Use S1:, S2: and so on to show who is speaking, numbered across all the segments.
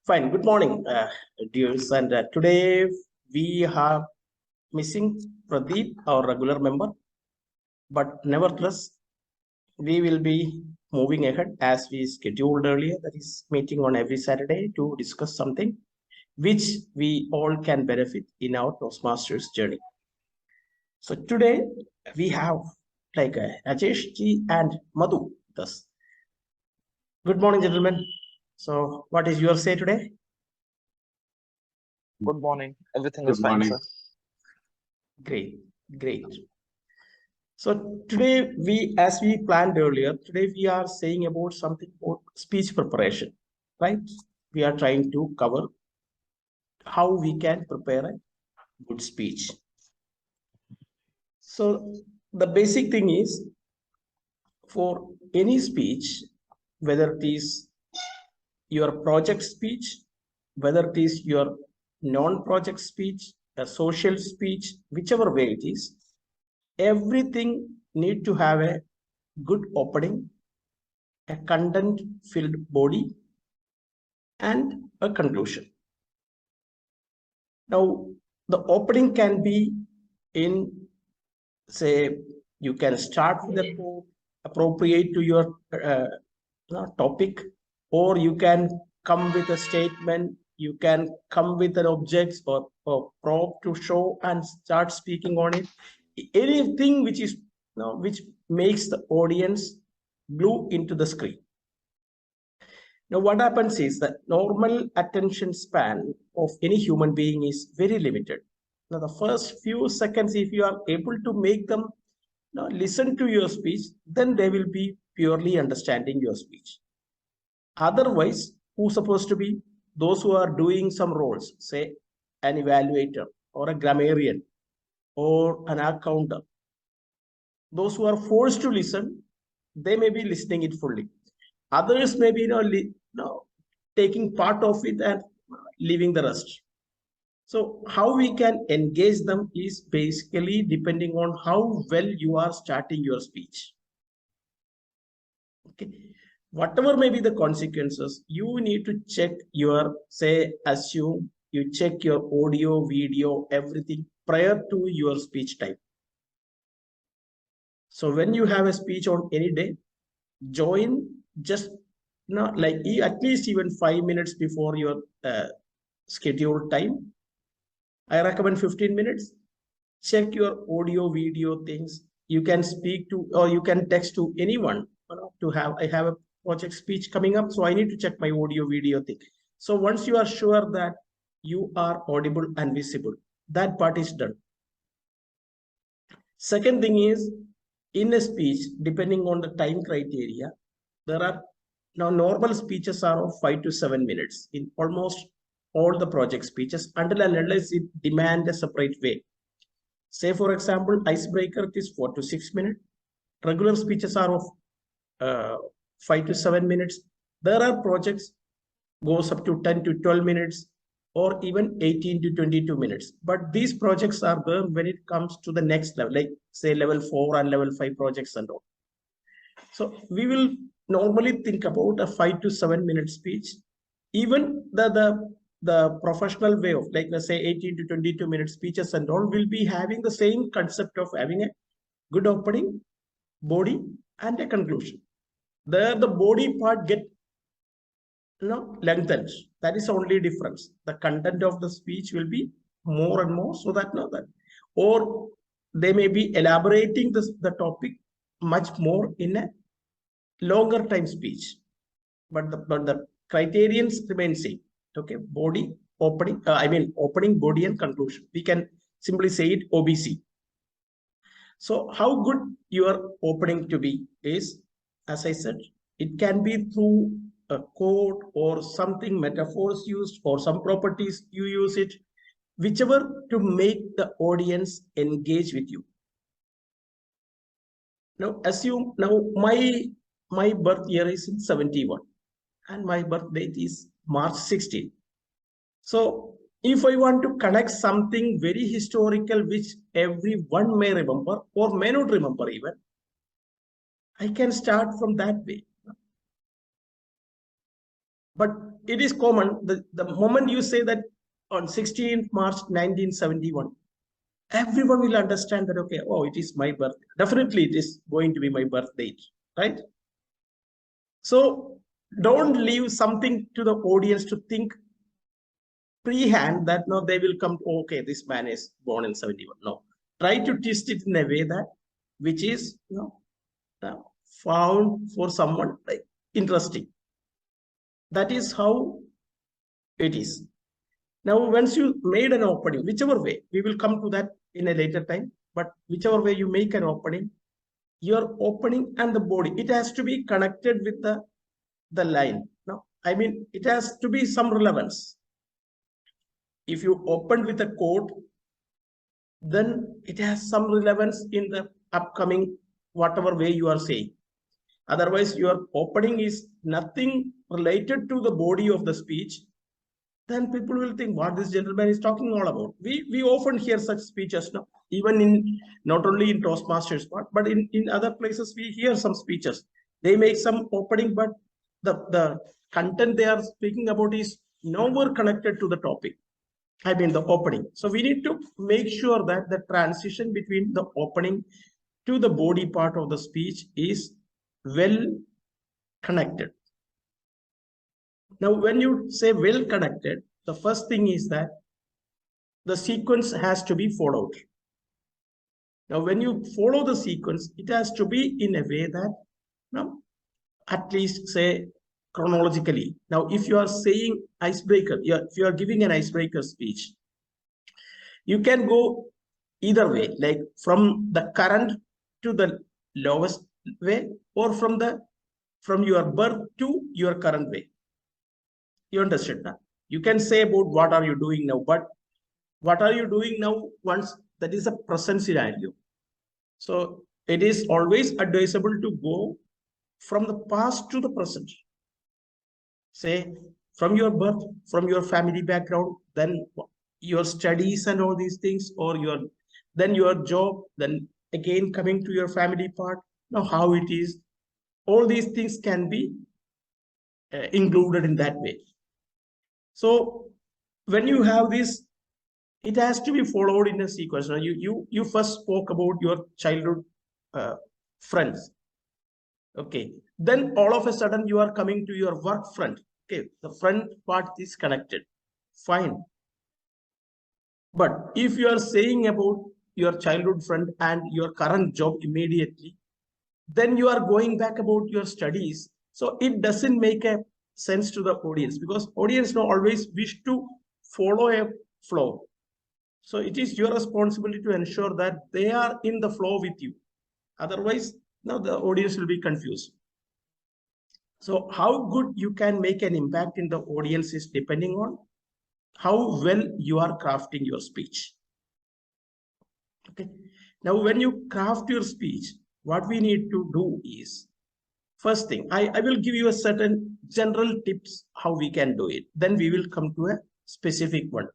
S1: Fine. Good morning, dears. And today we are missing Pradeep, our regular member. But nevertheless, we will be moving ahead as we scheduled earlier. That is meeting on every Saturday to discuss something which we all can benefit in our Toastmasters journey. So today we have like Rajesh ji and Madhu with us. Good morning, gentlemen. So what is your say today?
S2: Good morning. Everything
S3: Good
S2: is fine,
S3: morning.
S2: sir.
S1: Great, great. So today as we planned earlier, today we are saying about something about speech preparation, right? We are trying to cover how we can prepare a good speech. So the basic thing is for any speech, whether it is your project speech, whether it is your non-project speech, a social speech, whichever way it is, everything need to have a good opening, a content-filled body, and a conclusion. Now, the opening can be in, say, you can start with a quote appropriate to your topic, or you can come with a statement, you can come with an object or prop to show and start speaking on it. Anything which is which makes the audience glue into the screen. Now, what happens is that normal attention span of any human being is very limited. Now, the first few seconds, if you are able to make them listen to your speech, then they will be purely understanding your speech. Otherwise, who's supposed to be? Those who are doing some roles, say an evaluator or a grammarian or an accountant. Those who are forced to listen, they may be listening it fully. Others may be taking part of it and leaving the rest. So how we can engage them is basically depending on how well you are starting your speech. Okay, whatever may be the consequences, you need to check your, say, assume you check your audio, video, everything prior to your speech time. So when you have a speech on any day, join just like at least even 5 minutes before your scheduled time. I recommend 15 minutes. Check your audio, video things. You can speak to, or you can text to anyone to have, I have a project speech coming up, so I need to check my audio, video thing. So once you are sure that you are audible and visible, that part is done. Second thing is, in a speech, depending on the time criteria, there are now normal speeches are of 5 to 7 minutes in almost all the project speeches until and unless it demand a separate way. Say, for example, icebreaker is 4 to 6 minutes. Regular speeches are of 5 to 7 minutes. There are projects goes up to 10 to 12 minutes or even 18 to 22 minutes. But these projects are there when it comes to the next level, like say level 4 and level 5 projects and all. So we will normally think about a 5 to 7 minute speech. Even the professional way of, like let's say 18 to 22 minute speeches and all, will be having the same concept of having a good opening, body, and a conclusion. There the body part get lengthened. That is only difference. The content of the speech will be more and more, so that or they may be elaborating the topic much more in a longer time speech, but the criterions remain same. Okay, body, opening, opening, body, and conclusion. We can simply say it OBC. So how good your opening to be is, as I said, it can be through a quote or something, metaphors used, or some properties you use it, whichever to make the audience engage with you. Now assume, my birth year is in 71 and my birth date is March 16. So if I want to connect something very historical which everyone may remember or may not remember even, I can start from that way. But it is common, the moment you say that on 16th March 1971, everyone will understand that, okay, oh, it is my birth. Definitely it is going to be my birth date, right? So don't leave something to the audience to think pre-hand that no, they will come, okay, this man is born in 71. No, try to twist it in a way that which is, found for someone like interesting. That is how it is. Now, once you made an opening, whichever way, we will come to that in a later time, but whichever way you make an opening, your opening and the body, it has to be connected with the line. No, I mean, it has to be some relevance. If you open with a quote, then it has some relevance in the upcoming, whatever way you are saying. Otherwise, your opening is nothing related to the body of the speech, then people will think what this gentleman is talking all about. We often hear such speeches now, even in not only in Toastmasters, but in other places we hear some speeches. They make some opening, but the content they are speaking about is nowhere connected to the topic. I mean the opening. So we need to make sure that the transition between the opening to the body part of the speech is well connected. Now, when you say well connected, the first thing is that the sequence has to be followed. Now, when you follow the sequence, it has to be in a way that, at least say chronologically. Now, if you are saying icebreaker, if you are giving an icebreaker speech, you can go either way, like from the current to the lowest way, or from your birth to your current way. You understand? Huh? You can say about what are you doing now, but what are you doing now once that is a present scenario. So it is always advisable to go from the past to the present. Say from your birth, from your family background, then your studies and all these things, or then your job, then again coming to your family part, now how it is. All these things can be included in that way. So when you have this, it has to be followed in a sequence. Now, you first spoke about your childhood friends. Okay. Then all of a sudden you are coming to your work friend. Okay. The friend part is connected. Fine. But if you are saying about your childhood friend and your current job immediately, then you are going back about your studies. So it doesn't make a sense to the audience, because audience now always wish to follow a flow. So it is your responsibility to ensure that they are in the flow with you. Otherwise, now the audience will be confused. So how good you can make an impact in the audience is depending on how well you are crafting your speech. Okay. Now, when you craft your speech, what we need to do is, first thing, I will give you a certain general tips how we can do it. Then we will come to a specific one.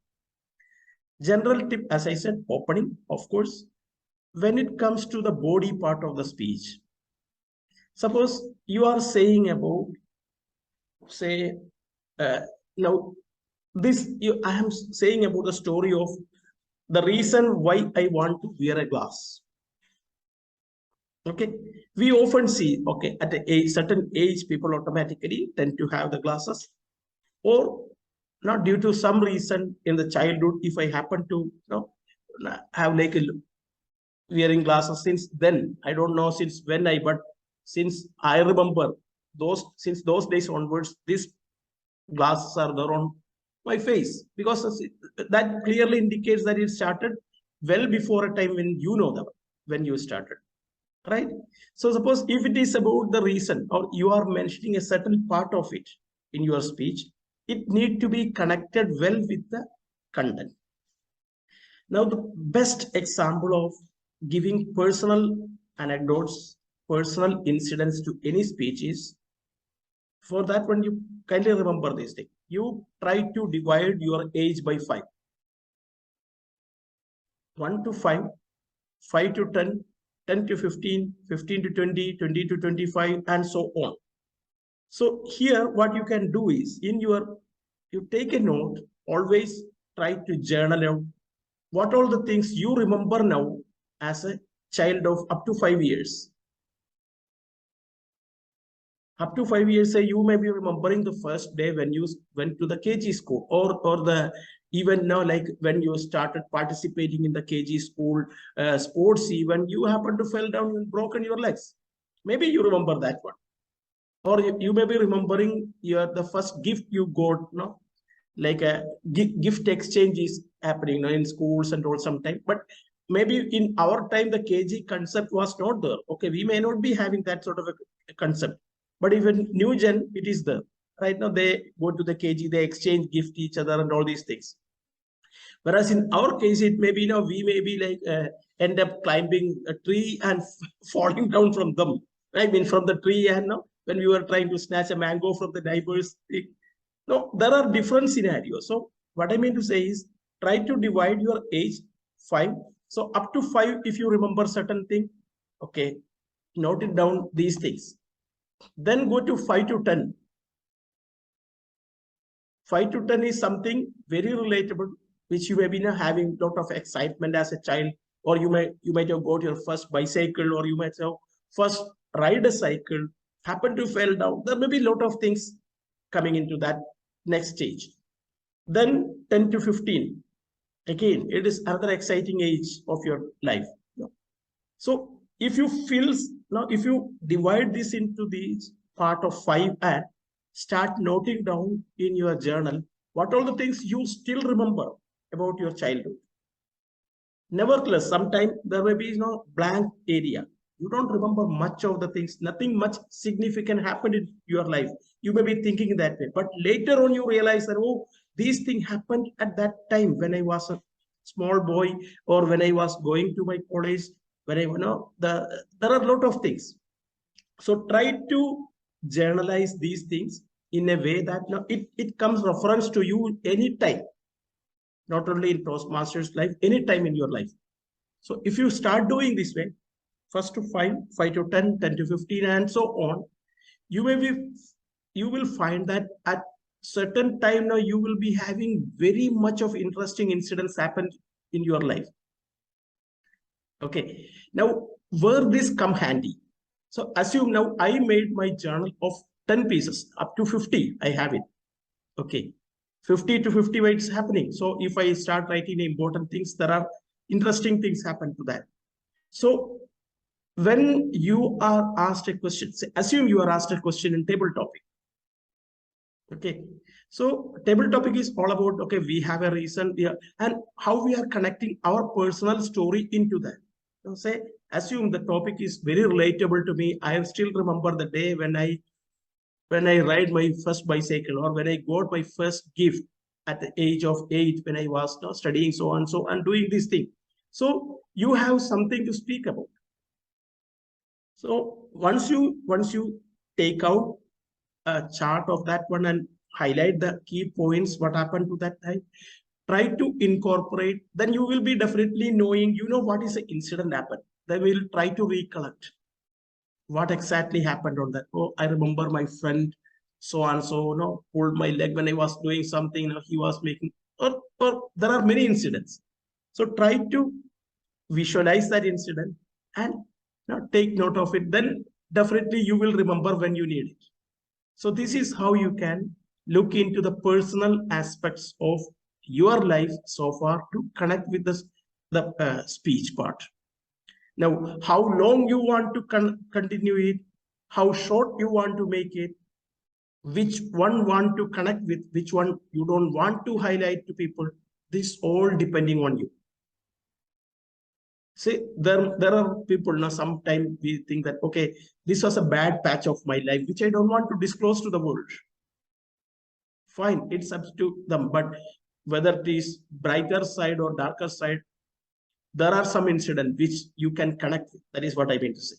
S1: General tip, as I said, opening, of course. When it comes to the body part of the speech, suppose you are saying about, say, now I am saying about the story of the reason why I want to wear a glass. Okay, we often see, okay, at a certain age, people automatically tend to have the glasses, or not due to some reason in the childhood. If I happen to, have like a wearing glasses since then, I don't know since when but since I remember since those days onwards, these glasses are there on my face, because that clearly indicates that it started well before a time when you started, right? So suppose if it is about the reason, or you are mentioning a certain part of it in your speech, it need to be connected well with the content. Now, the best example of giving personal anecdotes, personal incidents to any speech is, for that one, you kindly remember this thing. You try to divide your age by 5. 1 to 5, 5 to 10, 10 to 15, 15 to 20, 20 to 25, and so on. So here, what you can do is you take a note, always try to journal out what all the things you remember now as a child of up to 5 years. Up to 5 years, say you may be remembering the first day when you went to the KG school, or the even now, like when you started participating in the KG school sports event, you happened to fell down and broken your legs. Maybe you remember that one. Or you may be remembering the first gift you got, no? Like a gift exchange is happening, in schools and all sometime. But maybe in our time, the KG concept was not there. Okay, we may not be having that sort of a concept, but even new gen, it is there. Right now, they go to the KG, they exchange gift each other and all these things. Whereas in our case, it may be, we may be like end up climbing a tree and falling down from them. I mean, from the tree, and when we were trying to snatch a mango from the neighbors. No, there are different scenarios. So what I mean to say is try to divide your age 5. So up to 5, if you remember certain thing, okay, note it down these things. Then go to 5 to 10. 5 to 10 is something very relatable, which you may be having a lot of excitement as a child, or you might have got your first bicycle, or you might have first ride a cycle, happen to fell down. There may be a lot of things coming into that next stage. Then 10 to 15. Again, it is another exciting age of your life. So if you divide this into these part of 5 and start noting down in your journal what all the things you still remember about your childhood. Nevertheless, sometimes there may be blank area. You don't remember much of the things, nothing much significant happened in your life. You may be thinking that way, but later on you realize that, oh, these things happened at that time when I was a small boy, or when I was going to my college, when there are a lot of things. So try to journalize these things in a way that it comes reference to you anytime, not only in Toastmasters life, anytime in your life. So if you start doing this way, first to 5, 5 to 10, 10 to 15, and so on, you will find that at certain time now you will be having very much of interesting incidents happen in your life. Okay, now where this come handy? So assume now I made my journal of 10 pieces, up to 50, I have it. Okay, 50 to 50 it's happening. So if I start writing important things, there are interesting things happen to that. So when you are asked a question, say, assume you are asked a question in table topic. Okay, so table topic is all about, okay, we have a reason, and how we are connecting our personal story into that. So say, assume the topic is very relatable to me. I still remember the day when I ride my first bicycle, or when I got my first gift at the age of 8, when I was studying so and doing this thing. So you have something to speak about. So once you take out a chart of that one and highlight the key points, what happened to that time, try to incorporate, then you will be definitely knowing, what is the incident happened. Then we'll try to recollect what exactly happened on that. Oh, I remember my friend so and so, pulled my leg when I was doing something. He was making, or there are many incidents. So try to visualize that incident and take note of it. Then definitely you will remember when you need it. So this is how you can look into the personal aspects of your life so far to connect with the speech part. Now, how long you want to continue it, how short you want to make it, which one want to connect with, which one you don't want to highlight to people, this all depending on you. See, there are people now, sometimes we think that, okay, this was a bad patch of my life, which I don't want to disclose to the world. Fine, it's up to them. But whether it is brighter side or darker side, there are some incidents which you can connect with. That is what I mean to say.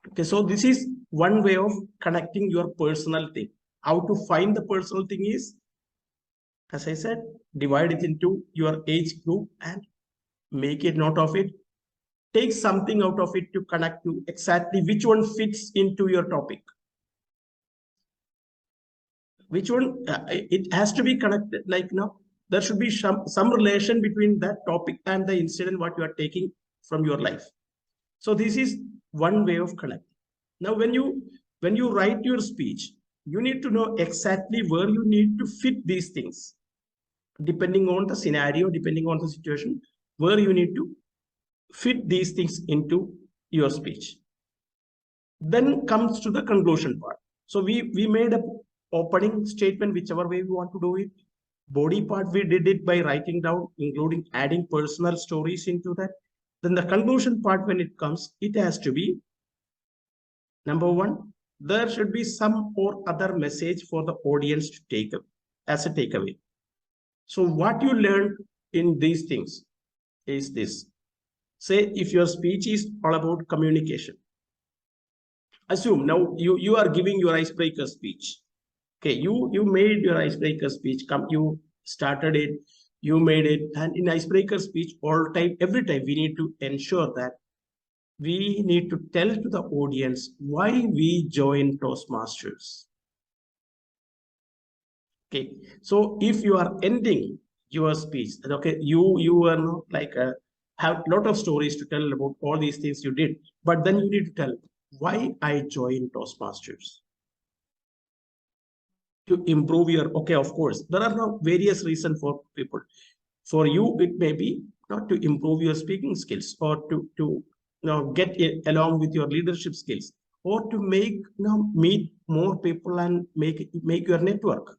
S1: Okay, so this is one way of connecting your personal thing. How to find the personal thing is, as I said, divide it into your age group and make a note of it. Take something out of it to connect to exactly which one fits into your topic. which one, it has to be connected, like, there should be some relation between that topic and the incident what you are taking from your life. So this is one way of connecting. Now, when you write your speech, you need to know exactly where you need to fit these things, depending on the scenario, depending on the situation, where you need to fit these things into your speech. Then comes to the conclusion part. So we made a opening statement, whichever way we want to do it. Body part, we did it by writing down, including adding personal stories into that. Then the conclusion part, when it comes, it has to be, number one, there should be some or other message for the audience to take as a takeaway. So what you learned in these things is this. Say if your speech is all about communication. Assume now you are giving your icebreaker speech. Okay, you made your icebreaker speech. You started it, you made it, and in icebreaker speech, every time we need to ensure that we need to tell to the audience why we join Toastmasters. Okay, so if you are ending your speech, okay, you are not like have a lot of stories to tell about all these things you did, but then you need to tell why I joined Toastmasters. To improve your, okay, of course, there are now various reasons for people. For you, it may be not to improve your speaking skills, or to get along with your leadership skills, or to meet more people and make your network.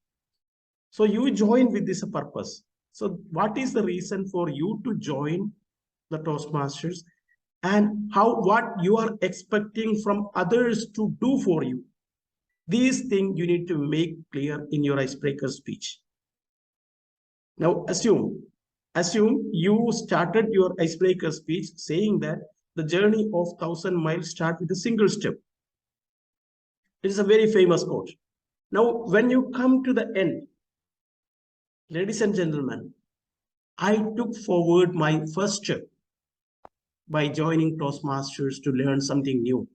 S1: So you join with this purpose. So what is the reason for you to join the Toastmasters, and what you are expecting from others to do for you? These things you need to make clear in your icebreaker speech. Now assume you started your icebreaker speech saying that the journey of 1,000 miles starts with a single step. It is a very famous quote. Now, when you come to the end, ladies and gentlemen, I took forward my first step by joining Toastmasters to learn something new,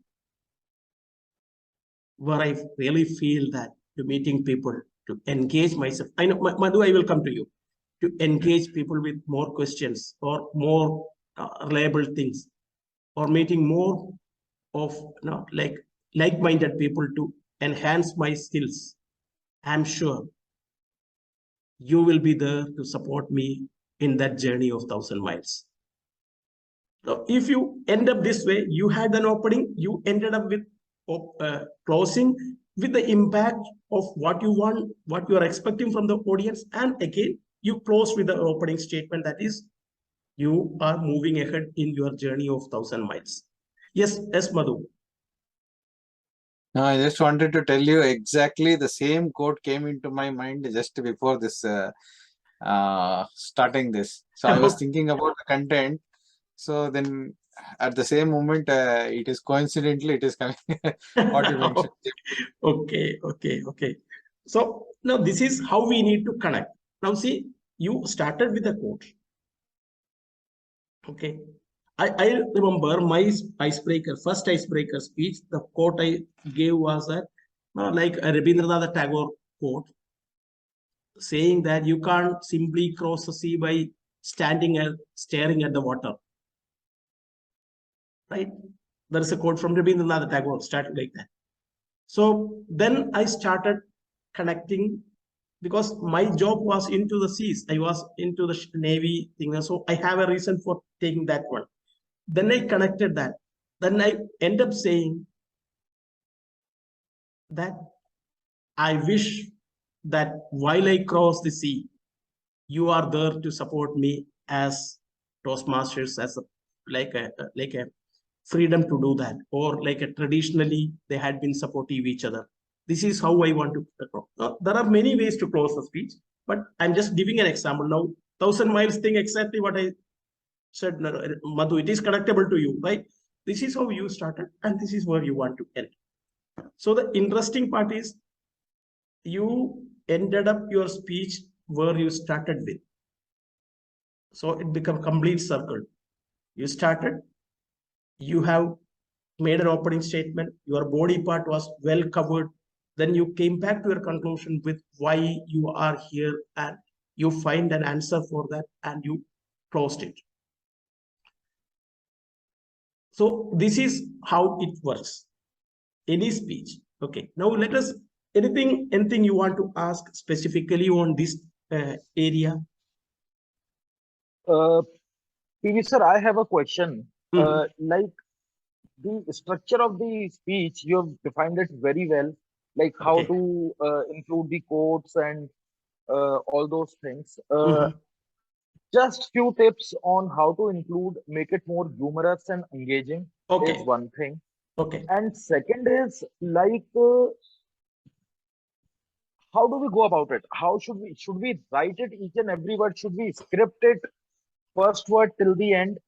S1: where I really feel that to meeting people, to engage myself. I know, Madhu, I will come to you. To engage people with more questions or more reliable things, or meeting more of like-minded people to enhance my skills. I'm sure you will be there to support me in that journey of 1,000 miles. So if you end up this way, you had an opening, you ended up with closing with the impact of what you want, what you are expecting from the audience, and again, you close with the opening statement, that is, you are moving ahead in your journey of 1,000 miles. Yes, Madhu.
S2: No, I just wanted to tell you exactly the same quote came into my mind just before this starting this. So I was thinking about the content. So then at the same moment, it is coming what you mentioned.
S1: Okay. So now this is how we need to connect. Now see, you started with a quote. Okay. I remember my first icebreaker speech, the quote I gave was like a Rabindranath Tagore quote, saying that you can't simply cross the sea by standing and staring at the water. Right? There is a quote from Rabindranath Tagore, started like that. So then I started connecting, because my job was into the seas. I was into the Navy thing. So I have a reason for taking that one. Then I connected that. Then I end up saying that I wish that while I cross the sea, you are there to support me as Toastmasters, as like a freedom to do that, or like a traditionally they had been supportive each other. This is how I want to close. Now, there are many ways to close the speech, but I'm just giving an example. Now, 1,000 miles thing, exactly what I said, Madhu, it is connectable to you, right? This is how you started, and this is where you want to end. So the interesting part is you ended up your speech where you started with. So it became complete circle. You started, you have made an opening statement, your body part was well covered, then you came back to your conclusion with why you are here, and you find an answer for that and you closed it. So this is how it works. Any speech. Okay. Now let us, anything you want to ask specifically on this area?
S3: PV sir, I have a question.
S1: Mhm.
S3: Like the structure of the speech, you have defined it very well, like how
S1: Okay.
S3: to include the quotes and all those things.
S1: Mhm.
S3: Just few tips on how to include, make it more humorous and engaging is
S1: Okay.
S3: one thing.
S1: Okay.
S3: And second is like, how do we go about it? How should we write it each and every word? Should we script it first word till the end?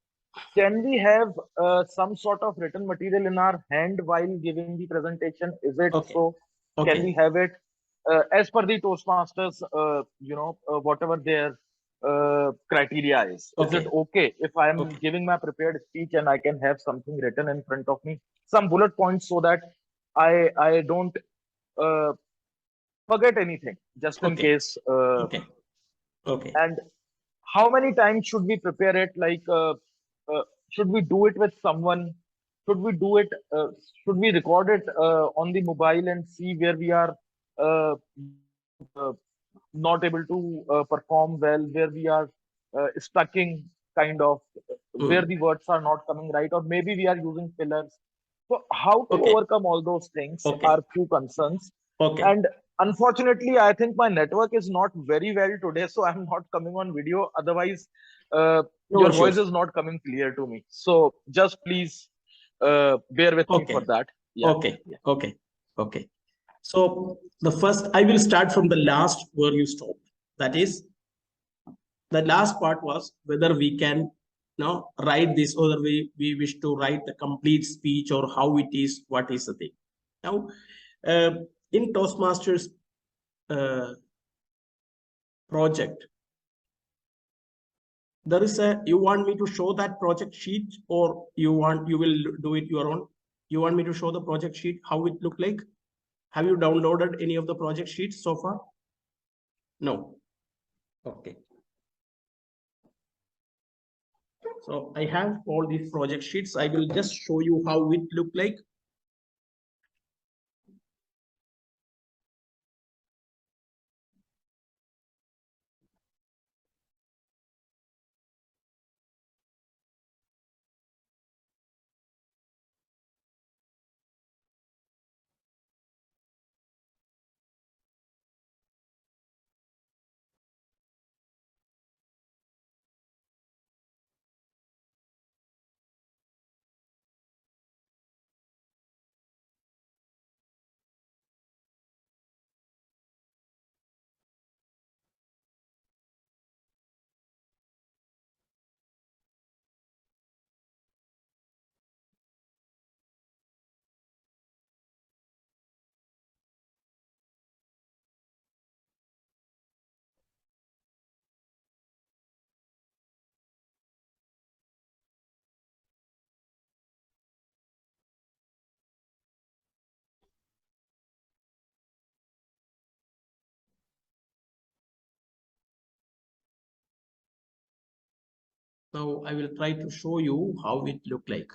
S3: Can we have some sort of written material in our hand while giving the presentation? Is it
S1: Okay.
S3: so? Can we
S1: Okay.
S3: have it as per the Toastmasters, whatever their criteria is? Is it
S1: Okay.
S3: okay if I am
S1: Okay.
S3: giving my prepared speech and I can have something written in front of me, some bullet points, so that I don't uh, forget anything, just in
S1: Okay.
S3: case.
S1: Okay. Okay.
S3: And how many times should we prepare it? Like, should we do it with someone? Should we do it? Should we record it on the mobile and see where we are uh, uh, not able to perform well, where we are stucking, kind of, where
S1: Mm.
S3: the words are not coming right, or maybe we are using fillers. So, how to
S1: Okay.
S3: overcome all those things
S1: Okay.
S3: are few concerns.
S1: Okay.
S3: And unfortunately, I think my network is not very well today, so I'm not coming on video. Otherwise,
S1: No
S3: your voice
S1: issues.
S3: is not coming clear to me. So just please bear with me for
S1: Okay.
S3: that. Yeah.
S1: Okay.
S3: Yeah.
S1: Okay. Okay. So the first, I will start from the last where you stopped. That is, the last part was whether we can now write this, or we wish to write the complete speech, or how it is, what is the thing. Now, uh, in Toastmasters uh, project, there is a, you want me to show that project sheet, or you will do it your own? You want me to show the project sheet, how it look like? Have you downloaded any of the project sheets so far? No. Okay. So I have all these project sheets. I will just show you how it look like. Now I will try to show you how it look like.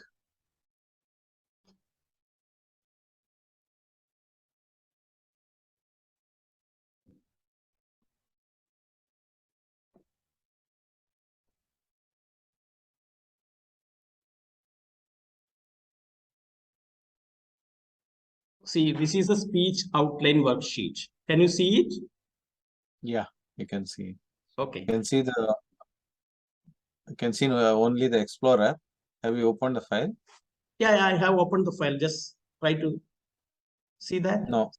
S1: See, this is a speech outline worksheet. Can you see it?
S2: Yeah, you can see.
S1: Okay.
S2: You can see only the Explorer. Have you opened the file?
S1: Yeah, I have opened the file. Just try to see that
S2: No,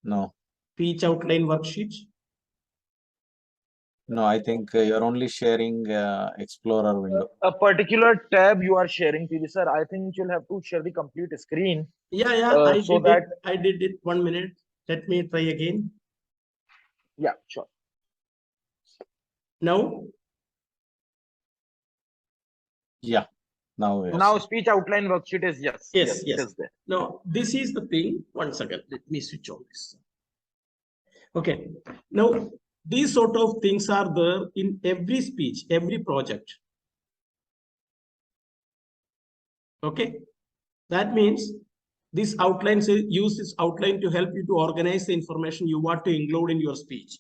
S2: no,
S1: speech outline worksheet.
S2: no. I think you're only sharing Explorer window.
S3: A particular tab you are sharing, PV sir, I think you'll have to share the complete screen
S1: Yeah, I
S3: so
S1: did
S3: that.
S1: it. I did it. 1 minute. Let me try again.
S3: Yeah, sure.
S1: Now,
S2: Yeah. Now, yes.
S3: Now speech outline worksheet is yes.
S1: Yes,
S3: It
S1: yes.
S3: is there.
S1: Now, this is the thing. One second. Let me switch on this. Okay. Now, these sort of things are there in every speech, every project. Okay. That means this outline, use this outline to help you to organize the information you want to include in your speech.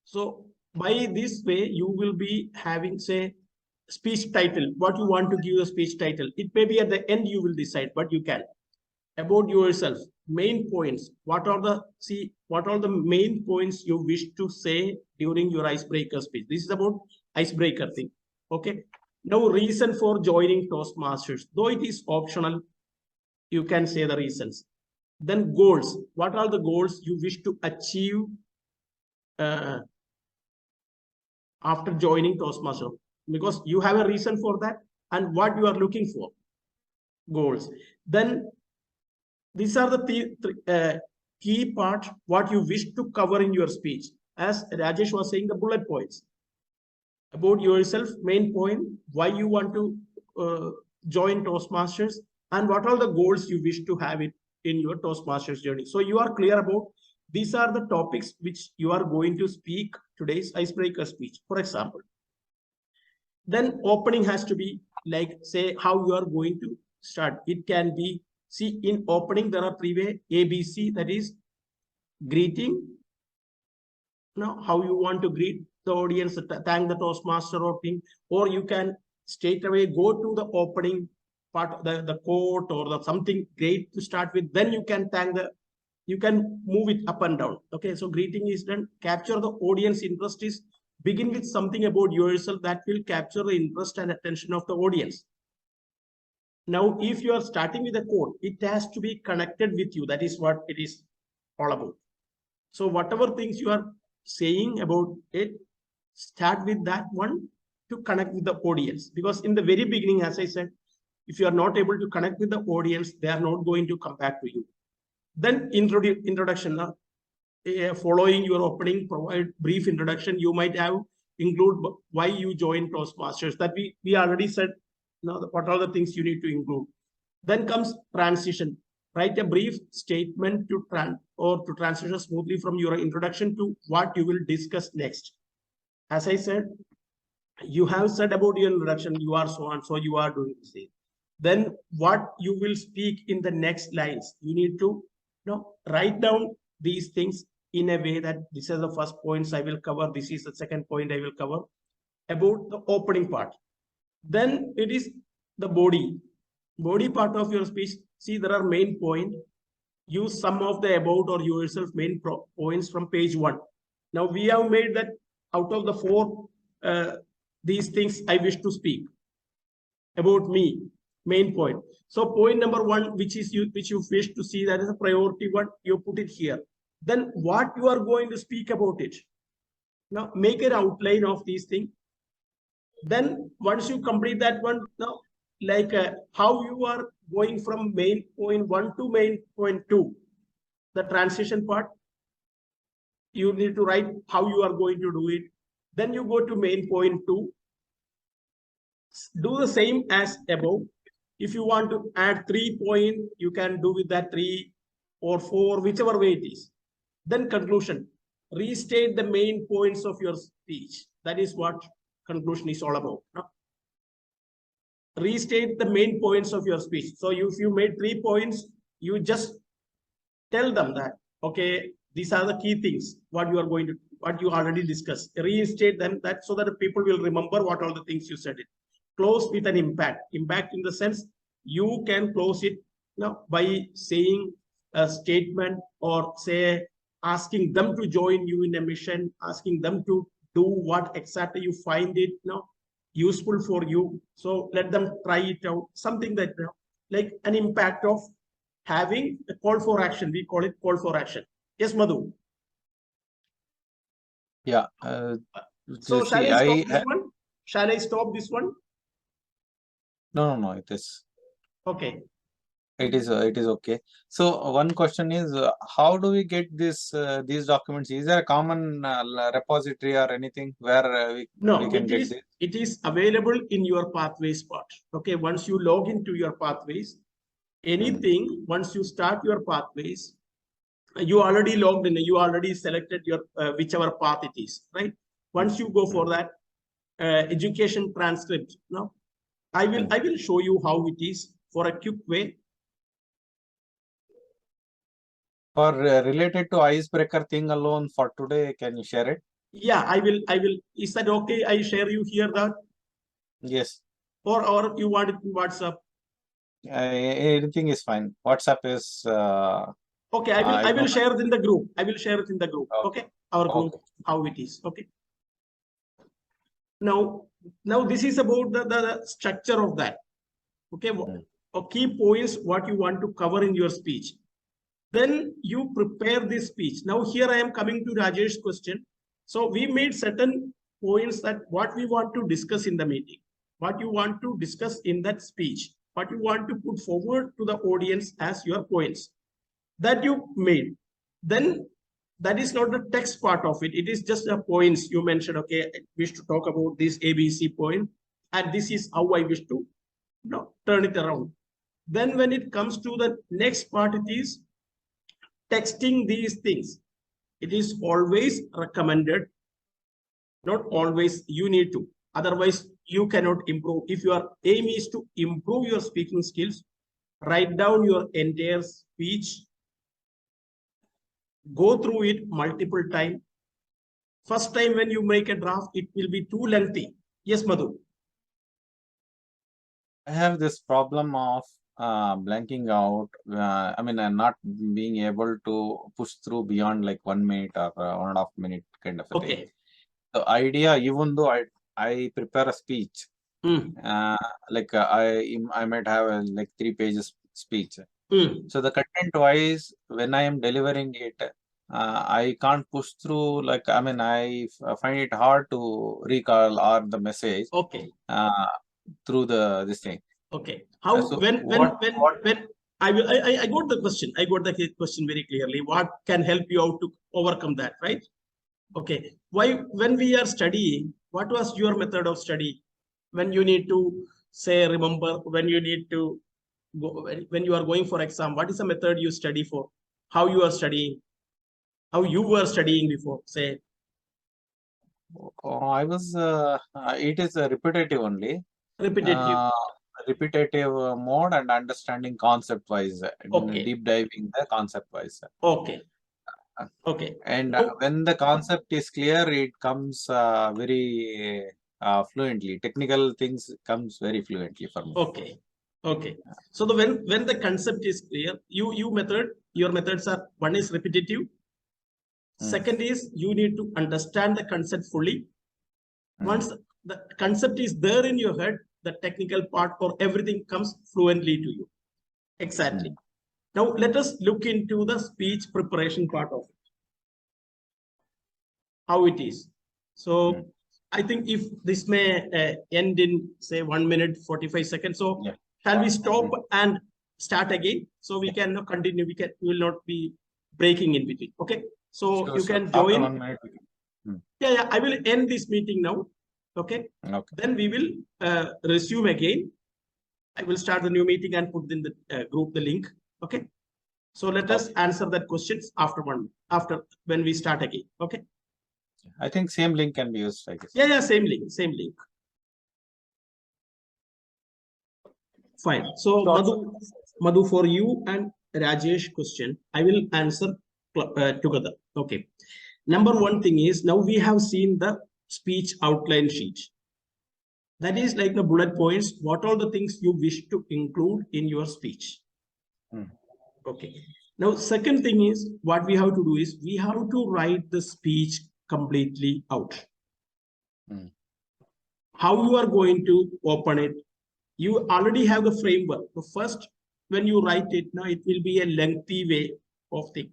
S1: So by this way, you will be having, say, speech title, what you want to give a speech title. It may be at the end you will decide, but you can. About yourself, main points. What are the main points you wish to say during your icebreaker speech? This is about icebreaker thing. Okay. Now, reason for joining Toastmasters, though it is optional, you can say the reasons. Then goals. What are the goals you wish to achieve after joining Toastmasters? Because you have a reason for that and what you are looking for. Goals. Then these are the key part, what you wish to cover in your speech. As Rajesh was saying, the bullet points. About yourself, main point, why you want to join Toastmasters, and what are the goals you wish to have it in your Toastmasters journey. So you are clear about these are the topics which you are going to speak today's icebreaker speech, for example. Then opening has to be like, say, how you are going to start. It can be, see, in opening, there are three way ABC, that is greeting. Now, how you want to greet the audience, thank the Toastmaster or thing, or you can straight away go to the opening part, the quote or the something great to start with. Then you can thank you can move it up and down. Okay, so greeting is done. Capture the audience interest is begin with something about yourself that will capture the interest and attention of the audience. Now, if you are starting with a quote, it has to be connected with you. That is what it is all about. So whatever things you are saying about it, start with that one to connect with the audience. Because in the very beginning, as I said, if you are not able to connect with the audience, they are not going to come back to you. Then introduction. Following your opening, provide brief introduction. You might have include why you joined Toastmasters. That we already said. Now, what are the things you need to include? Then comes transition. Write a brief statement to transition smoothly from your introduction to what you will discuss next. As I said, you have said about your introduction, you are so and so, you are doing the same. Then what you will speak in the next lines, you need to write down these things in a way that this is the first points I will cover, this is the second point I will cover about the opening part. Then it is the body part of your speech. See, there are main point. Use some of the about or yourself main points from page 1. Now we have made that out of the 4 these things I wish to speak about me, main point. So point number 1, which you wish to see, that is a priority one, you put it here. Then what you are going to speak about it. Now make an outline of these things. Then once you complete that one, now like how you are going from main point 1 to main point 2, the transition part, you need to write how you are going to do it. Then you go to main point 2, do the same as above. If you want to add 3 points, you can do with that 3 or 4, whichever way it is. Then conclusion, restate the main points of your speech. That is what conclusion is all about. No? Restate the main points of your speech. So if you made 3 points, you just tell them that, okay, these are the key things, what you already discussed. Restate them that so that the people will remember what all the things you said it. Close with an impact. Impact in the sense you can close it by saying a statement or say asking them to join you in a mission, asking them to do what exactly you find it useful for you. So let them try it out. Something that like an impact of having a call for action. We call it call for action. Yes, Madhu.
S2: Yeah.
S1: So shall I stop this one? Shall I stop this one?
S2: No, it is.
S1: Okay.
S2: It is okay. So one question is, how do we get this these documents? Is there a common repository or anything where we
S1: No,
S2: can get this?
S1: it is available in your pathways part. Okay, once you log into your pathways, anything, once you start your pathways, you already logged in, you already selected your whichever path it is, right? Once you go for that education transcript, no, I will show you how it is for a quick way.
S2: For related to icebreaker thing alone for today, can you share it?
S1: Yeah, I will. Is that okay? I share you here that,
S2: Yes.
S1: or you want it in WhatsApp?
S2: Anything is fine. WhatsApp is.
S1: Okay,
S2: I
S1: I will
S2: don't.
S1: share it in the group. I will share it in the group. Okay, our group,
S2: Okay.
S1: how it is. Okay. Now this is about the structure of that. Okay, or key points what you want to cover in your speech. Then you prepare this speech. Now here I am coming to Rajesh's question. So we made certain points that what we want to discuss in the meeting, what you want to discuss in that speech, what you want to put forward to the audience as your points that you made. Then that is not the text part of it. It is just the points you mentioned. Okay, I wish to talk about this ABC point, and this is how I wish to turn it around. Then when it comes to the next part, it is texting these things. It is always recommended, not always you need to. Otherwise, you cannot improve. If your aim is to improve your speaking skills, write down your entire speech, go through it multiple times. First time when you make a draft, it will be too lengthy. Yes, Madhu.
S2: I have this problem of blanking out. I mean, I'm not being able to push through beyond like 1 minute or 1.5 minute kind of a thing.
S1: Okay.
S2: The idea, even though I prepare a speech, like I might have like 3 pages speech. So the content wise, when I am delivering it, I can't push through. Like, I mean, I find it hard to recall or the message.
S1: Okay.
S2: Through this thing.
S1: Okay. How
S2: So
S1: when I got the question. I got the question very clearly. What can help you out to overcome that, right? Okay. Why when we are studying, what was your method of study? When you need to say remember, when you need to go, when you are going for exam, what is the method you study for? How you are studying? How you were studying before? Say.
S2: I was. It is repetitive only.
S1: Repetitive.
S2: Repetitive mode and understanding concept wise,
S1: Okay.
S2: deep diving the concept wise.
S1: Okay. Okay.
S2: And when the concept is clear, it comes very fluently. Technical things comes very fluently for me.
S1: Okay. Okay. So the when the concept is clear, your methods are, one is repetitive. Second is you need to understand the concept fully. Once the concept is there in your head, the technical part or everything comes fluently to you. Exactly. Now let us look into the speech preparation part of it. How it is. So I think if this may end in say 1 minute 45 seconds. So shall we stop and start again? So we can continue. We will not be breaking in between. Okay. So
S2: Sure,
S1: you
S2: sure.
S1: can
S2: After
S1: join.
S2: 1 minute.
S1: Yeah. I will end this meeting now. Okay. Then we will resume again. I will start the new meeting and put in the group the link. Okay. So let us answer that questions after when we start again. Okay.
S2: I think same link can be used, I guess.
S1: Yeah, same link. Fine. So Madhu, for you and Rajesh question, I will answer together. Okay. Number one thing is, now we have seen the speech outline sheet. That is like the bullet points. What are the things you wish to include in your speech? Okay. Now, second thing is, what we have to do is we have to write the speech completely out. How you are going to open it? You already have the framework. The first, when you write it, now it will be a lengthy way of thing.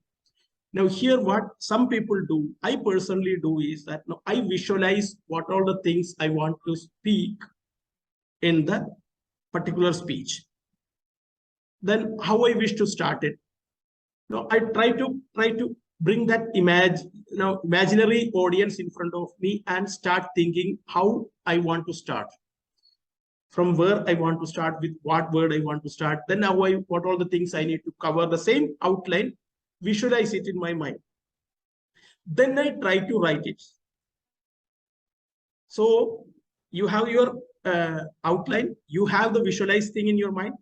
S1: Now here, what some people do, I personally do, is that now I visualize what all the things I want to speak in the particular speech. then how I wish to start it. Now I try to bring that imaginary audience in front of me and start thinking how I want to start, from where I want to start, with what word I want to start, then how what all the things I need to cover, the same outline, visualize it in my mind. Then I try to write it. So you have your outline, you have the visualized thing in your mind,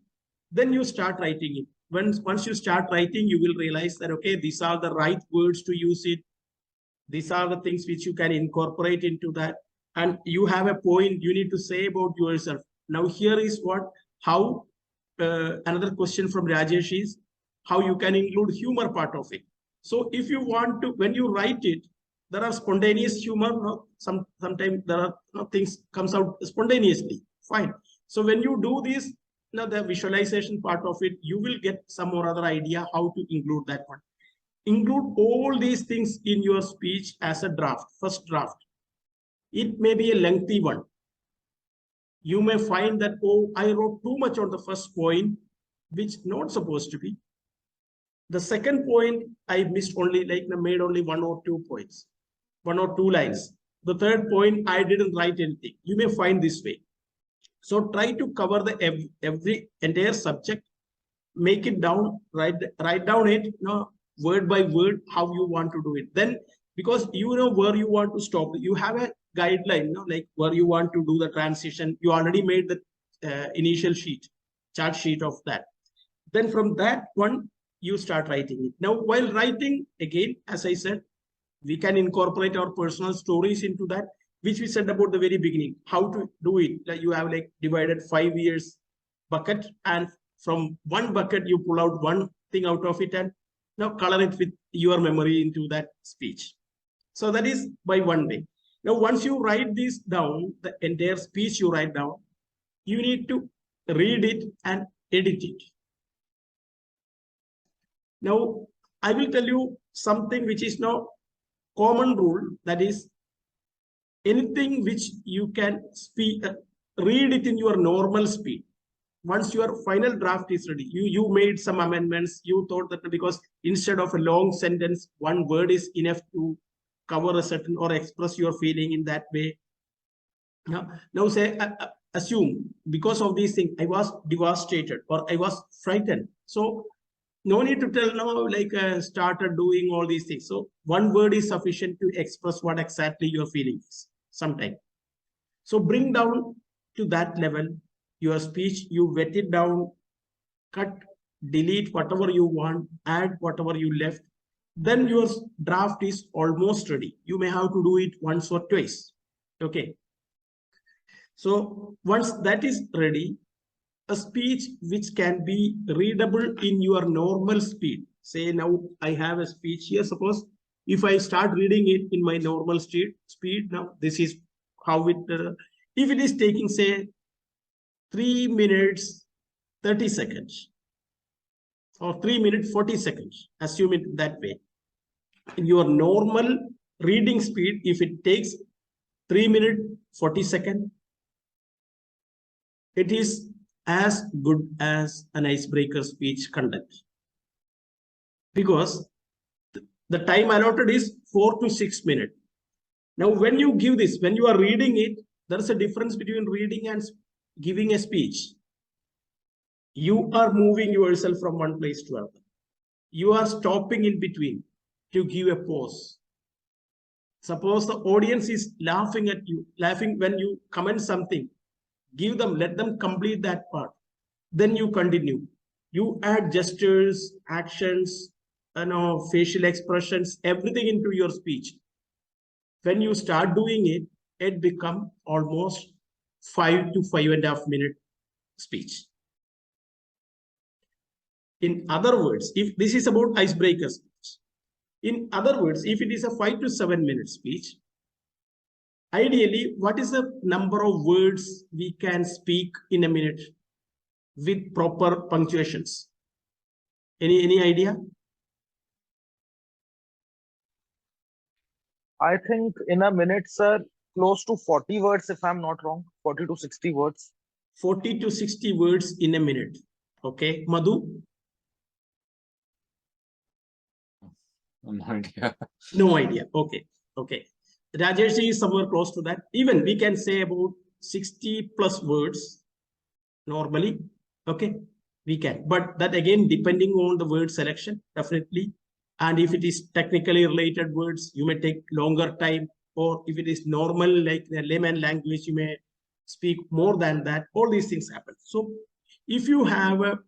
S1: then you start writing it. Once you start writing, you will realize that, okay, these are the right words to use it. These are the things which you can incorporate into that. And you have a point you need to say about yourself. Now here is how another question from Rajesh is how you can include humor part of it. So if you want to, when you write it, there are spontaneous humor. No? Sometimes there are things comes out spontaneously. Fine. So when you do this, the visualization part of it, you will get some or other idea how to include that one. Include all these things in your speech as a draft, first draft. It may be a lengthy one. You may find that, oh, I wrote too much on the first point, which not supposed to be. The second point, I missed only, made only 1 or 2 points, 1 or 2 lines. The third point, I didn't write anything. You may find this way. So try to cover the every entire subject, make it down, write down it, word by word, how you want to do it. Then, because you know where you want to stop, you have a guideline, like where you want to do the transition. You already made the initial chart sheet of that. Then from that one, you start writing it. Now, while writing, again, as I said, we can incorporate our personal stories into that, which we said about the very beginning, how to do it. Like you have divided 5 years bucket, and from one bucket, you pull out one thing out of it and now color it with your memory into that speech. So that is by one way. Now, once you write this down, the entire speech you write down, you need to read it and edit it. Now, I will tell you something which is now common rule, that is anything which you can read it in your normal speed. Once your final draft is ready, you made some amendments, you thought that because instead of a long sentence, one word is enough to cover a certain or express your feeling in that way. Now say, assume because of these things, I was devastated or I was frightened. So no need to tell now, started doing all these things. So one word is sufficient to express what exactly your feeling is sometime. So bring down to that level your speech, you wet it down, cut, delete whatever you want, add whatever you left. Then your draft is almost ready. You may have to do it once or twice. Okay. So once that is ready, a speech which can be readable in your normal speed. Say now I have a speech here. Suppose if I start reading it in my normal speed, now this is how it, if it is taking say 3 minutes 30 seconds or 3 minutes 40 seconds, assume it that way. In your normal reading speed, if it takes 3 minutes 40 seconds, it is as good as an icebreaker speech content, because the time allotted is 4 to 6 minutes. Now, when you give this, when you are reading it, there is a difference between reading and giving a speech. You are moving yourself from one place to another. You are stopping in between to give a pause. Suppose the audience is laughing at you, laughing when you comment something. Give them, let them complete that part. Then you continue. You add gestures, actions, facial expressions, everything into your speech. When you start doing it, it becomes almost 5 to 5.5 minute speech. In other words, if this is about icebreaker speech, in other words, if it is a 5 to 7 minute speech, ideally, what is the number of words we can speak in a minute with proper punctuations? Any idea?
S3: I think in a minute, sir, close to 40 words, if I'm not wrong, 40 to 60 words.
S1: 40 to 60 words in a minute. Okay, Madhu?
S2: No idea.
S1: No idea. Okay, okay. Rajesh is somewhere close to that. Even we can say about 60 plus words normally. Okay, we can. But that again, depending on the word selection, definitely. And if it is technically related words, you may take longer time. Or if it is normal, like the layman language, you may speak more than that. All these things happen. So if you have a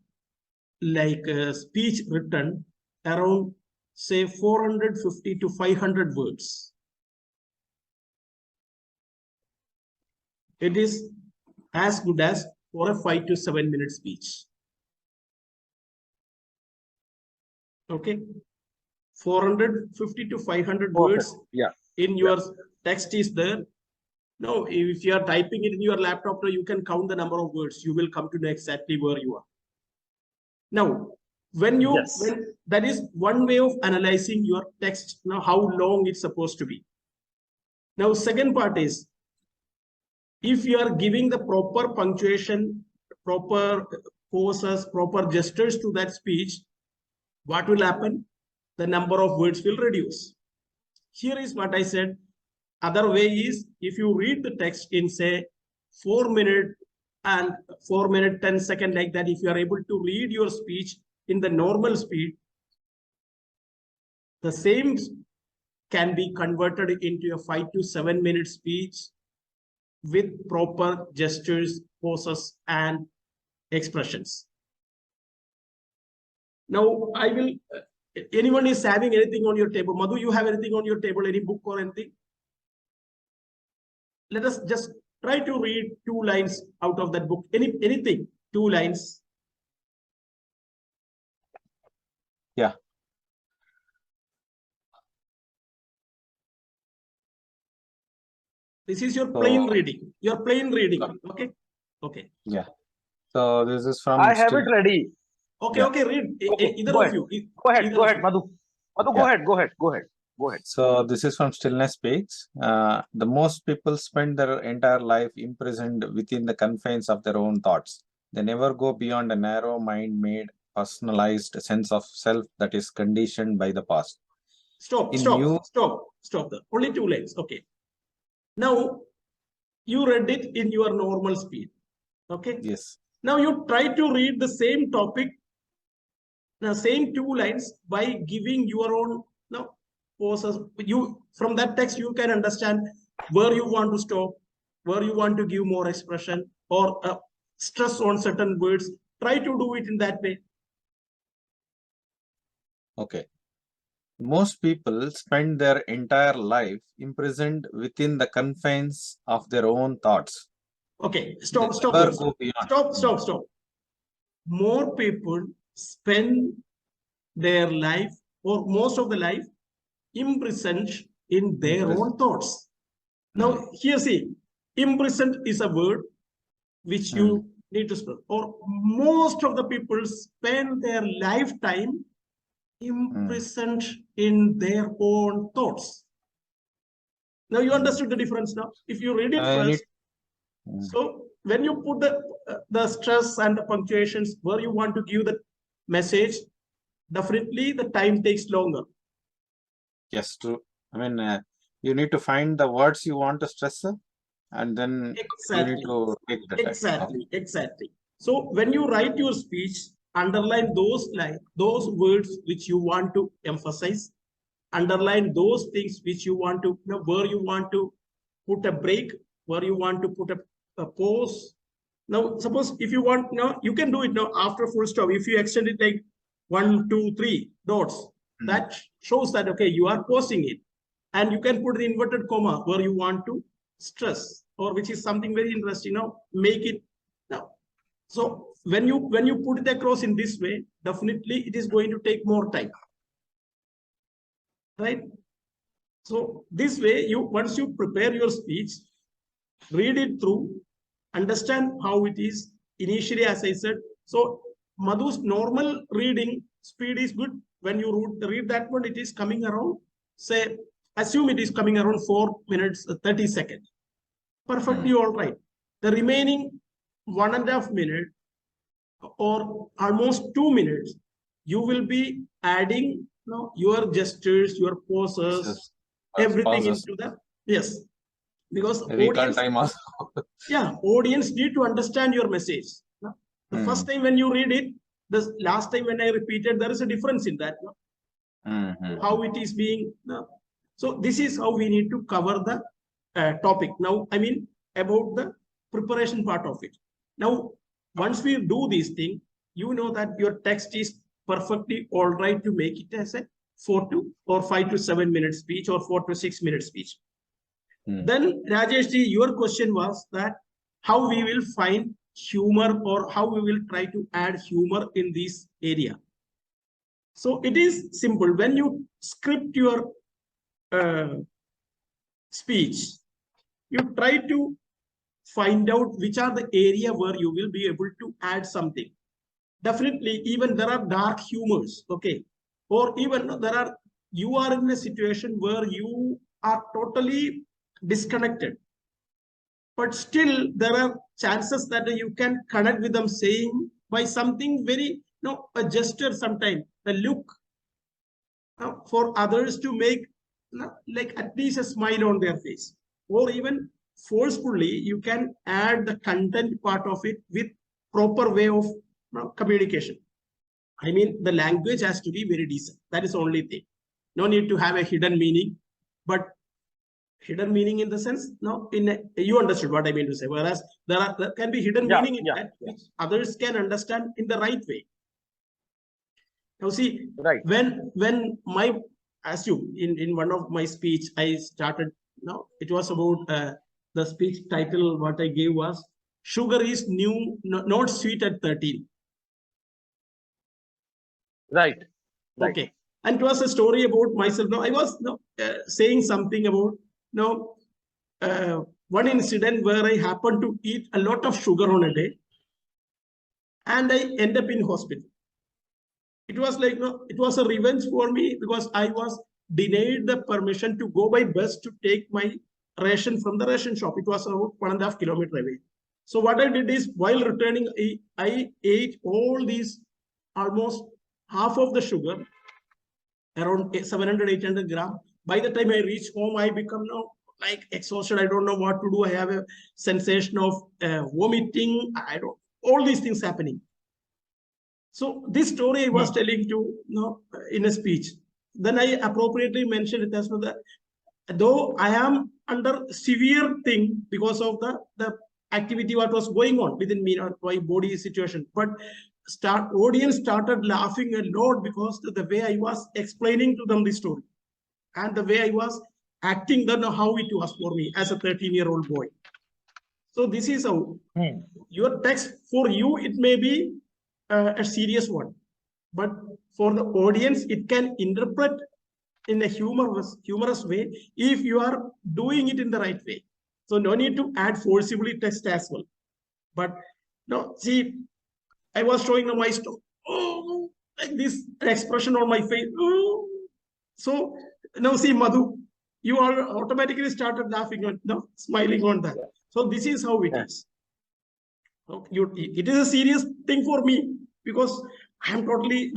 S1: speech written around say 450 to 500 words, it is as good as for a 5 to 7 minute speech. Okay, 450 to 500 words in your text is there. No, if you are typing it in your laptop, you can count the number of words. You will come to know exactly where you are. Now, when that is one way of analyzing your text, now how long it's supposed to be. Now, second part is, if you are giving the proper punctuation, proper pauses, proper gestures to that speech, what will happen? The number of words will reduce. Here is what I said. Other way is, if you read the text in say 4 minutes and 4 minutes 10 seconds like that, if you are able to read your speech in the normal speed, the same can be converted into a 5 to 7 minute speech with proper gestures, poses, and expressions. Now, I will, anyone is having anything on your table? Madhu, you have anything on your table, any book or anything? Let us just try to read 2 lines out of that book. Anything, 2 lines.
S2: Yeah.
S1: This is your plain reading. Your plain reading. Okay. Okay.
S2: Yeah. So this is from.
S3: I have it ready.
S1: Okay. Okay. Read.
S3: Okay,
S1: Either
S3: go
S1: of
S3: ahead.
S1: you.
S3: Go ahead, Madhu. Madhu, go ahead.
S2: So this is from Stillness Speaks. The most people spend their entire life imprisoned within the confines of their own thoughts. They never go beyond a narrow mind-made, personalized sense of self that is conditioned by the past.
S1: Stop. There. Only 2 lines. Okay. Now, you read it in your normal speed. Okay.
S2: Yes.
S1: Now you try to read the same topic, the same 2 lines by giving your own pauses. You from that text you can understand where you want to stop, where you want to give more expression or stress on certain words. Try to do it in that way.
S2: Okay. Most people spend their entire life imprisoned within the confines of their own thoughts.
S1: Okay, stop. More people spend their life or most of the life imprisoned in their own thoughts. Now, here see, imprisoned is a word which you need to spell. Or most of the people spend their lifetime imprisoned in their own thoughts. Now you understood the difference now. If you read it first, so when you put the stress and the punctuations where you want to give the message, definitely the time takes longer.
S2: Yes, true. I mean, you need to find the words you want to stress, and then you need to take the time.
S1: Exactly. So when you write your speech, underline those words which you want to emphasize. Underline those things which you want to, where you want to put a break, where you want to put a pause. Now, suppose if you want, you can do it now after full stop. If you extend it like 1, 2, 3 dots, that shows that, okay, you are pausing it. And you can put the inverted comma where you want to stress, or which is something very interesting. Make it now. So when you put it across in this way, definitely it is going to take more time. Right? So this way, once you prepare your speech, read it through, understand how it is. Initially, as I said, so Madhu's normal reading speed is good. When you read that one, it is coming around, say, assume it is coming around 4 minutes, 30 seconds. Perfectly all right. The remaining 1.5 minutes, or almost 2 minutes, you will be adding your gestures, your poses, everything into the, yes, because
S2: recall time also.
S1: yeah, audience need to understand your message. The first time when you read it, the last time when I repeated, there is a difference in that. How it is being. So this is how we need to cover the topic. Now, I mean about the preparation part of it. Now, once we do this thing, you know that your text is perfectly all right to make it as a 4 to or 5 to 7 minute speech or 4 to 6 minute speech. Then Rajesh ji, your question was that how we will find humor or how we will try to add humor in this area. So it is simple. When you script your speech, you try to find out which are the area where you will be able to add something. Definitely, even there are dark humors, okay, or even you are in a situation where you are totally disconnected, but still there are chances that you can connect with them saying by something very, a gesture, sometime a look, for others to make like at least a smile on their face, or even forcefully you can add the content part of it with proper way of communication. I mean, the language has to be very decent. That is the only thing. No need to have a hidden meaning, but hidden meaning in the sense, you understood what I mean to say. Whereas there can be hidden meaning in that which others can understand in the right way. Now see,
S3: right,
S1: when my, as you in one of my speech, I started, it was about the speech title what I gave was "Sugar is new, not sweet at 13."
S3: right.
S1: Okay, and it was a story about myself. Now I was saying something about one incident where I happened to eat a lot of sugar on a day, and I end up in hospital. It was like, it was a revenge for me because I was denied the permission to go by bus to take my ration from the ration shop. It was about 1.5 kilometers away. So what I did is, while returning, I ate all these, almost half of the sugar, around 700, 800 grams. By the time I reach home, I become like exhausted. I don't know what to do. I have a sensation of vomiting. All these things happening. So this story I was telling to, in a speech. Then I appropriately mentioned it as well that though I am under severe thing because of the activity what was going on within me, or my body situation, but audience started laughing a lot because the way I was explaining to them the story and the way I was acting, then how it was for me as a 13-year-old boy. So this is how your text, for you it may be a serious one, but for the audience it can interpret in a humorous way if you are doing it in the right way. So no need to add forcibly text as well. But no, see, I was showing my story, like this expression on my face. Oh. So now see, Madhu, you are automatically started laughing on, smiling on that. So this is how it is. It is a serious thing for me because I am totally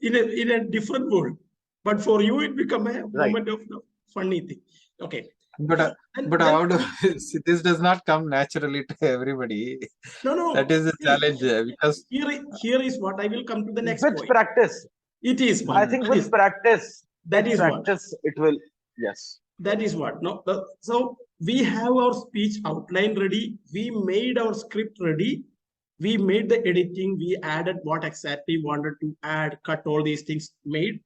S1: in a different world. But for you, it become a moment of funny thing. Okay.
S2: But how do this does not come naturally to everybody.
S1: No.
S2: That is a challenge because
S1: here is what I will come to the next
S3: with
S1: point.
S3: Practice.
S1: It is.
S3: I think with practice.
S1: That is
S3: practice,
S1: what.
S3: It will. Yes.
S1: That is what. So we have our speech outline ready. We made our script ready. We made the editing. We added what exactly wanted to add, cut, all these things made.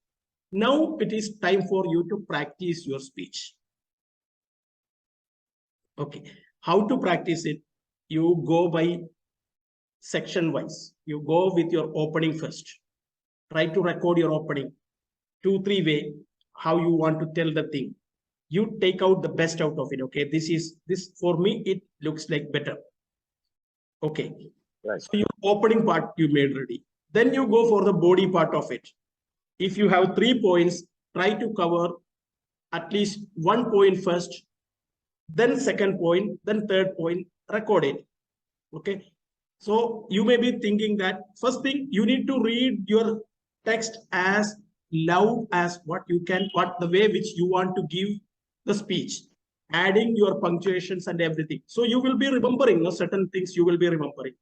S1: Now it is time for you to practice your speech. Okay. How to practice it? You go by section wise. You go with your opening first. Try to record your opening 2-3 way how you want to tell the thing. You take out the best out of it. Okay, this for me, it looks like better. Okay,
S3: right.
S1: So your opening part you made ready. Then you go for the body part of it. If you have 3 points, try to cover at least 1 point first, then second point, then third point, record it. Okay, So you may be thinking that first thing, you need to read your text as loud as what the way which you want to give the speech, adding your punctuations and everything. So you will be remembering certain things you will be remembering.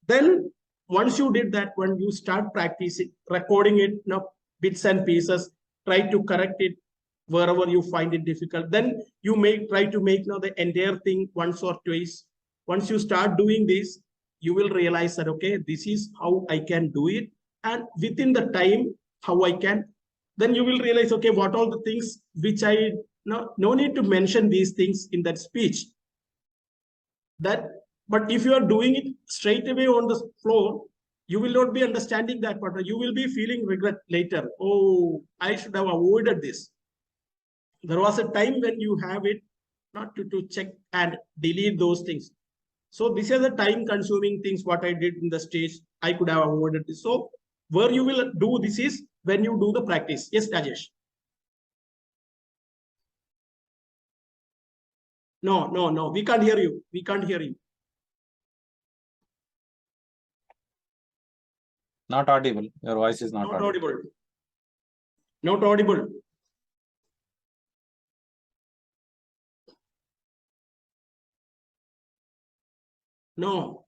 S1: Then once you did that, when you start practicing, recording it, bits and pieces, try to correct it wherever you find it difficult. Then you may try to make the entire thing once or twice. Once you start doing this, you will realize that, okay, this is how I can do it. And within the time, how I can, then you will realize, okay, what all the things which I, no need to mention these things in that speech. But if you are doing it straight away on the floor, you will not be understanding that part. You will be feeling regret later. Oh, I should have avoided this. There was a time when you have it, not to check and delete those things. So this is a time consuming things, what I did in the stage, I could have avoided this. So where you will do this is when you do the practice. Yes, Rajesh. No, we can't hear you. We can't hear you.
S2: Not audible. Your voice is not audible.
S1: Not audible. No.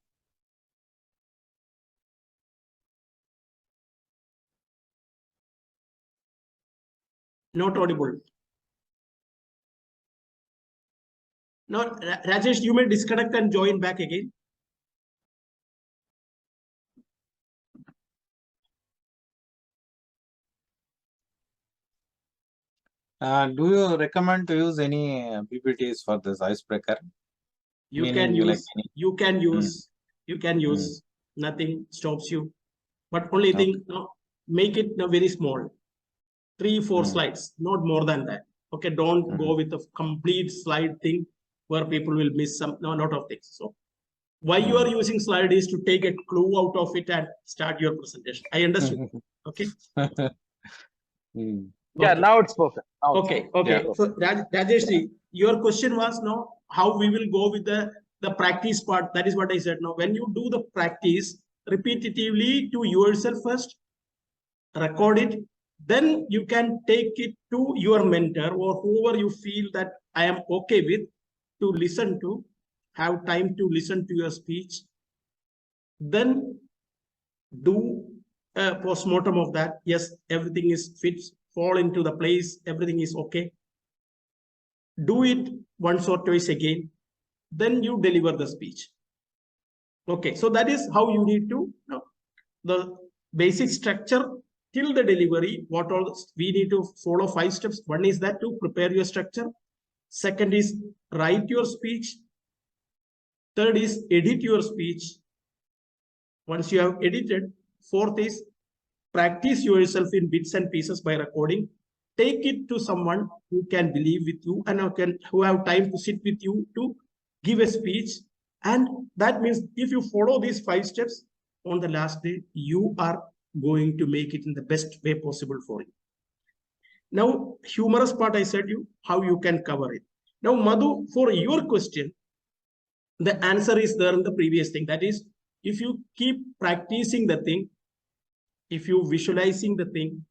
S1: Not audible. No, Rajesh, you may disconnect and join back again.
S2: Do you recommend to use any PPTs for this icebreaker?
S1: You can use. Nothing stops you. But only thing, make it very small. 3-4 slides, not more than that. Okay, don't go with a complete slide thing where people will miss a lot of things. So why you are using slide is to take a clue out of it and start your presentation. I understood. Okay.
S3: Yeah, now it's perfect.
S1: Okay. Yeah. So Rajesh, your question was how we will go with the practice part. That is what I said. Now, when you do the practice repetitively to yourself first, record it, then you can take it to your mentor or whoever you feel that I am okay with to listen to, have time to listen to your speech. Then do a postmortem of that. Yes, everything is fits, fall into the place, everything is okay. Do it once or twice again, then you deliver the speech. Okay, so that is how you need to know the basic structure till the delivery. What all we need to follow 5 steps. One is that to prepare your structure. Second is write your speech. Third is edit your speech. Once you have edited, fourth is practice yourself in bits and pieces by recording. Take it to someone who can believe with you and who have time to sit with you to give a speech. And that means if you follow these 5 steps, on the last day, you are going to make it in the best way possible for you. Now, humorous part, I said you, how you can cover it. Now, Madhu, for your question, the answer is there in the previous thing. That is, if you keep practicing the thing, if you visualizing the thing,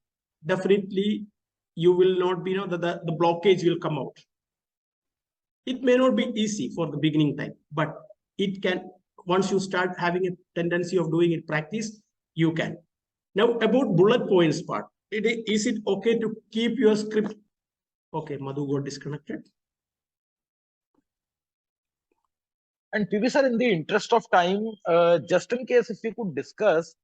S1: definitely you will not be, the blockage will come out. It may not be easy for the beginning time, but it can, once you start having a tendency of doing it practice, you can. Now about bullet points part, is it okay to keep your script? Okay, Madhu got disconnected.
S3: And PV sir, in the interest of time, just in case if we could discuss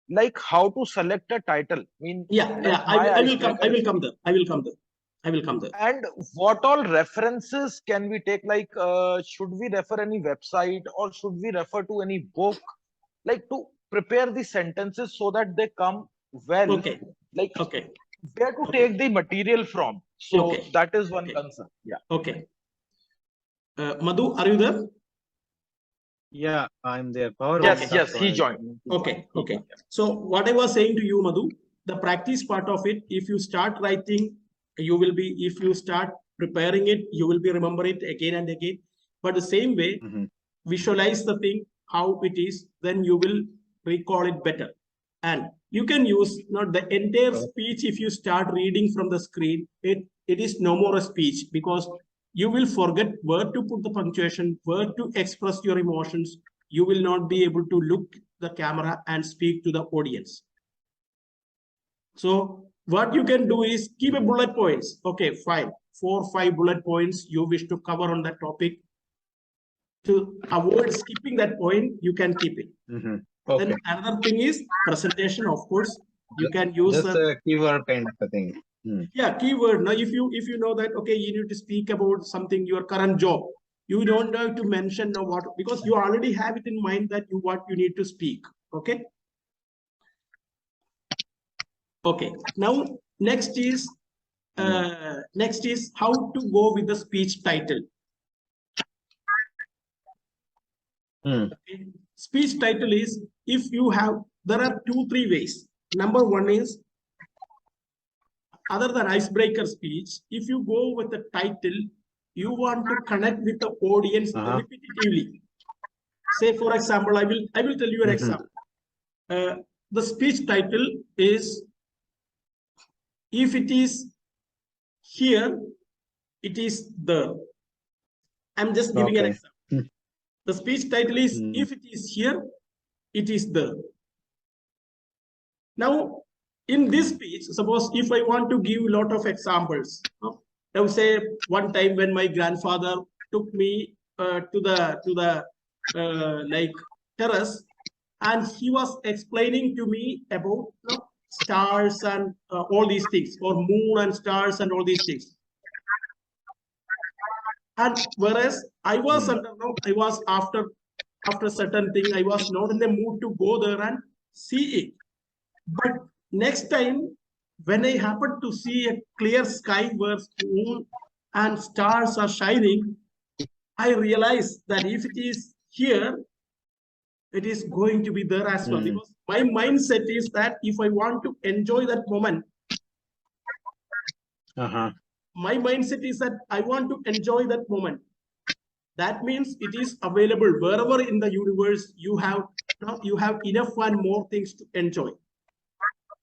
S3: like how to select a title. I mean,
S1: I will come there.
S3: And what all references can we take? Like, should we refer any website or should we refer to any book? Like to prepare the sentences so that they come well.
S1: Okay.
S3: Like, where to take the material from? So that is one concern. Yeah.
S1: Okay. Madhu, are you there?
S2: Yeah, I'm there.
S3: Yes, he joined.
S1: Okay. So what I was saying to you, Madhu, the practice part of it, if you start writing, you will be, if you start preparing it, you will be remember it again and again. But the same way, visualize the thing, how it is, then you will recall it better. And you can use not the entire speech. If you start reading from the screen, it is no more a speech, because you will forget where to put the punctuation, where to express your emotions. You will not be able to look the camera and speak to the audience. So what you can do is keep a bullet points. Okay, fine. 4 or 5 bullet points you wish to cover on that topic. To avoid skipping that point, you can keep it.
S2: Okay.
S1: Then another thing is presentation. Of course, you can use
S2: just a keyword kind of a thing.
S1: Yeah, keyword. Now, if you know that, okay, you need to speak about something, your current job, you don't have to mention what, because you already have it in mind that what you need to speak. Okay. Okay. Now, next is how to go with the speech title. Okay. Speech title is, if you have, there are 2-3 ways. Number one is, other than icebreaker speech, if you go with the title, you want to connect with the audience repetitively. Say, for example, I will tell you an example. The speech title is, if it is here, it is there. I'm just giving an example. The speech title is, if it is here, it is there. Now, in this speech, suppose if I want to give a lot of examples, I would say one time when my grandfather took me to the like terrace, and he was explaining to me about stars and all these things, or moon and stars and all these things. And whereas I was I was after certain thing, I was not in the mood to go there and see it. But next time, when I happen to see a clear sky where moon and stars are shining, I realize that if it is here, it is going to be there as well. Because my mindset is that if I want to enjoy that moment, my mindset is that I want to enjoy that moment. That means it is available wherever in the universe. You have enough and more things to enjoy.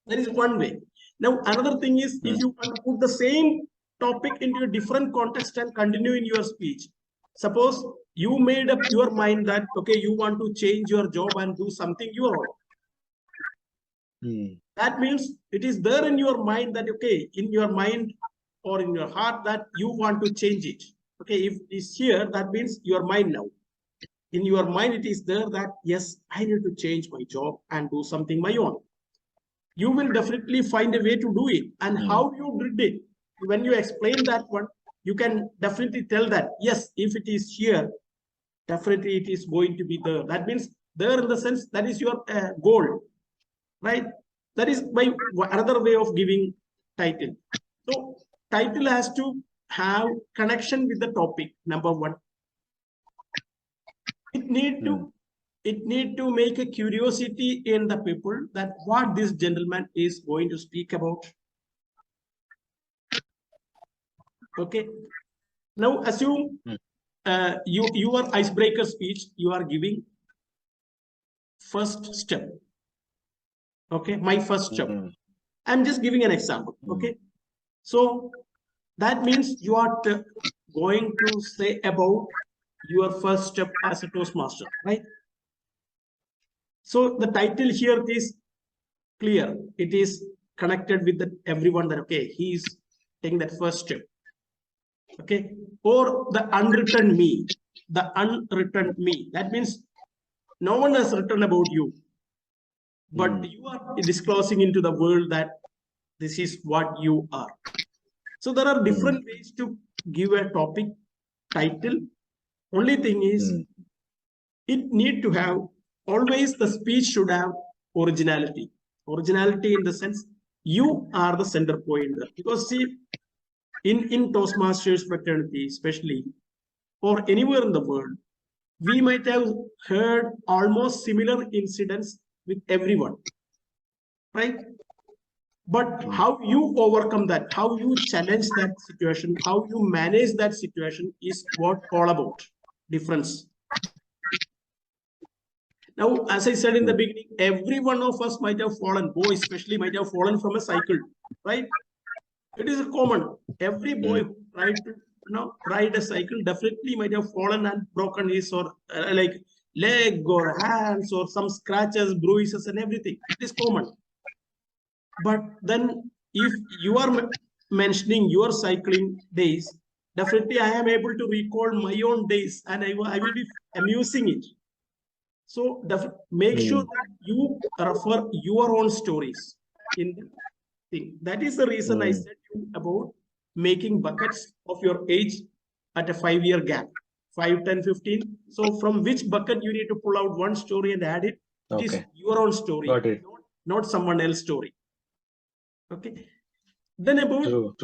S1: That is one way. Now, another thing is, if you want to put the same topic into a different context and continue in your speech. Suppose you made up your mind that, okay, you want to change your job and do something your own. That means it is there in your mind that, okay, in your mind or in your heart that you want to change it. Okay, if it is here, that means your mind now. In your mind, it is there that, yes, I need to change my job and do something my own. You will definitely find a way to do it. And how you did it, when you explain that one, you can definitely tell that, yes, if it is here, definitely it is going to be there. That means there in the sense that is your goal, right? That is by another way of giving title. So title has to have connection with the topic, number one. It need to make a curiosity in the people that what this gentleman is going to speak about. Okay. Now assume your icebreaker speech you are giving first step. Okay, my first step. I'm just giving an example. Okay, so that means you are going to say about your first step as a Toastmaster, right? So the title here is clear. It is connected with everyone that, okay, he's taking that first step. Okay, or the unwritten me. The unwritten me. That means no one has written about you, but you are disclosing into the world that this is what you are. So there are different ways to give a topic title. Only thing is, it need to have, always the speech should have originality. Originality in the sense you are the center point. Because see, in Toastmasters fraternity, especially, or anywhere in the world, we might have heard almost similar incidents with everyone, right? But how you overcome that, how you challenge that situation, how you manage that situation is what all about difference. Now, as I said in the beginning, every one of us might have fallen, boys especially might have fallen from a cycle, right? It is common. Every boy who tried to ride a cycle definitely might have fallen and broken his or like leg or hands or some scratches, bruises and everything. It is common. But then if you are mentioning your cycling days, definitely I am able to recall my own days and I will be amusing it. So make sure that you refer your own stories in the thing. That is the reason I said to you about making buckets of your age at a 5-year gap, 5, 10, 15. So from which bucket you need to pull out one story and add it. It is your own story, not someone else's story. Okay. Then about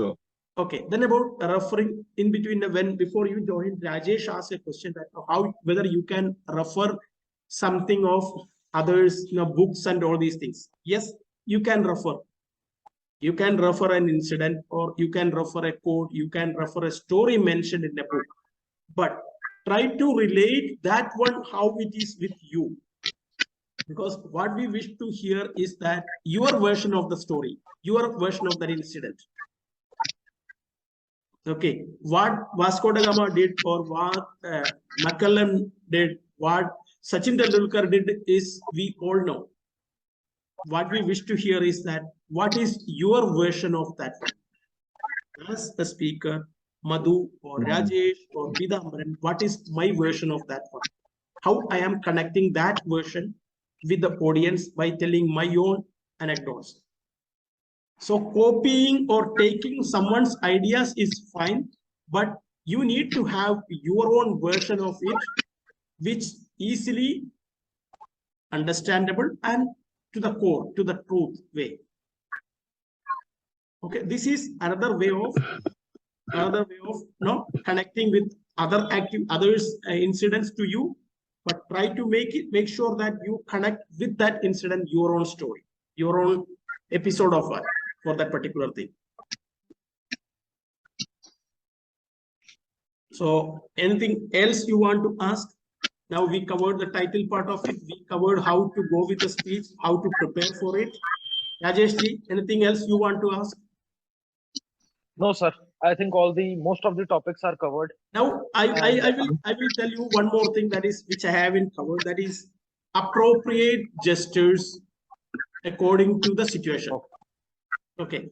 S1: okay. Then about referring in between before you joined, Rajesh asked a question that whether you can refer something of others, books and all these things. Yes, you can refer. You can refer an incident or you can refer a quote, you can refer a story mentioned in a book, but try to relate that one how it is with you. Because what we wish to hear is that your version of the story, your version of that incident. Okay, what Vasco da Gama did or what McClellan did, what Sachin Tendulkar did is we all know. What we wish to hear is that what is your version of that one? As a speaker, Madhu or Rajesh or Peethambaran, what is my version of that one? How I am connecting that version with the audience by telling my own anecdotes. So copying or taking someone's ideas is fine, but you need to have your own version of it, which easily understandable and to the core, to the truth way. Okay, this is another way of connecting with others incidents to you, but try to make sure that you connect with that incident your own story, your own episode of it for that particular thing. So anything else you want to ask? Now we covered the title part of it. We covered how to go with the speech, how to prepare for it. Rajesh ji, anything else you want to ask?
S3: No, sir. I think most of the topics are covered.
S1: Now I will tell you one more thing that is which I haven't covered. That is appropriate gestures according to the situation. Okay.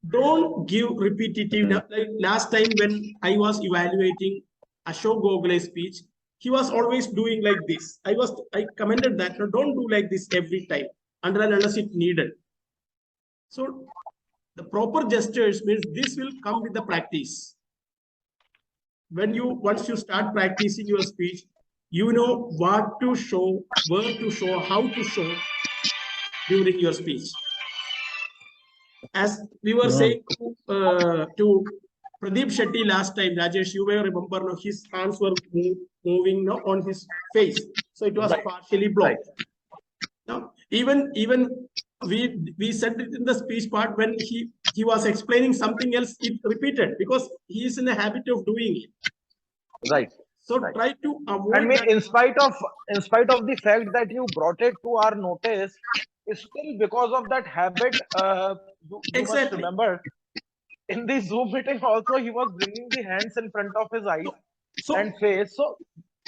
S1: Don't give repetitive. Like last time when I was evaluating Ashok Gogle's speech, he was always doing like this. I commented that don't do like this every time unless it needed. So the proper gestures means this will come with the practice. Once you start practicing your speech, you know what to show, where to show, how to show during your speech. As we were saying to Pradeep Shetty last time, Rajesh, you may remember his hands were moving on his face, so it was partially blocked. Now, even we said it in the speech part when he was explaining something else, it repeated because he is in a habit of doing it.
S3: Right.
S1: So try to avoid.
S3: I mean, in spite of the fact that you brought it to our notice, still because of that habit, you must remember in the Zoom meeting also he was bringing the hands in front of his eyes and face. So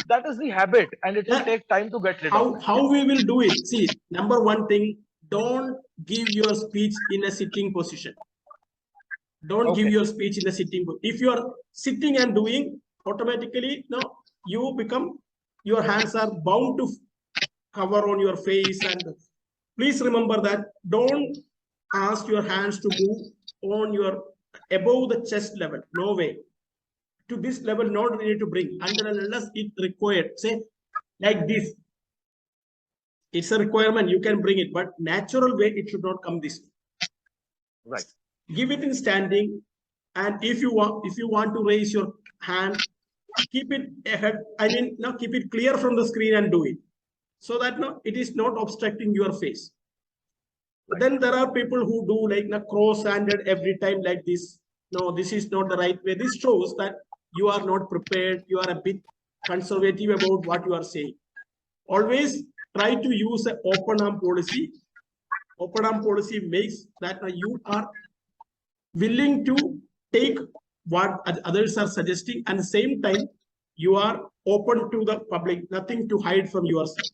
S3: that is the habit, and it will take time to get rid of.
S1: How we will do it? See, number one thing, don't give your speech in a sitting position. Don't give your speech in a sitting. If you are sitting and doing, automatically your hands are bound to cover on your face, and please remember that don't ask your hands to move on your above the chest level. No way. To this level, not ready to bring unless it required. Say like this. It's a requirement. You can bring it, but natural way it should not come this way.
S3: Right.
S1: Give it in standing, and if you want to raise your hand, keep it ahead. I mean, now keep it clear from the screen and do it, so that it is not obstructing your face. Right. Then there are people who do like cross-handed every time like this. No, this is not the right way. This shows that you are not prepared. You are a bit conservative about what you are saying. Always try to use an open arm policy. Open arm policy makes that you are willing to take what others are suggesting, and at the same time, you are open to the public, nothing to hide from yourself.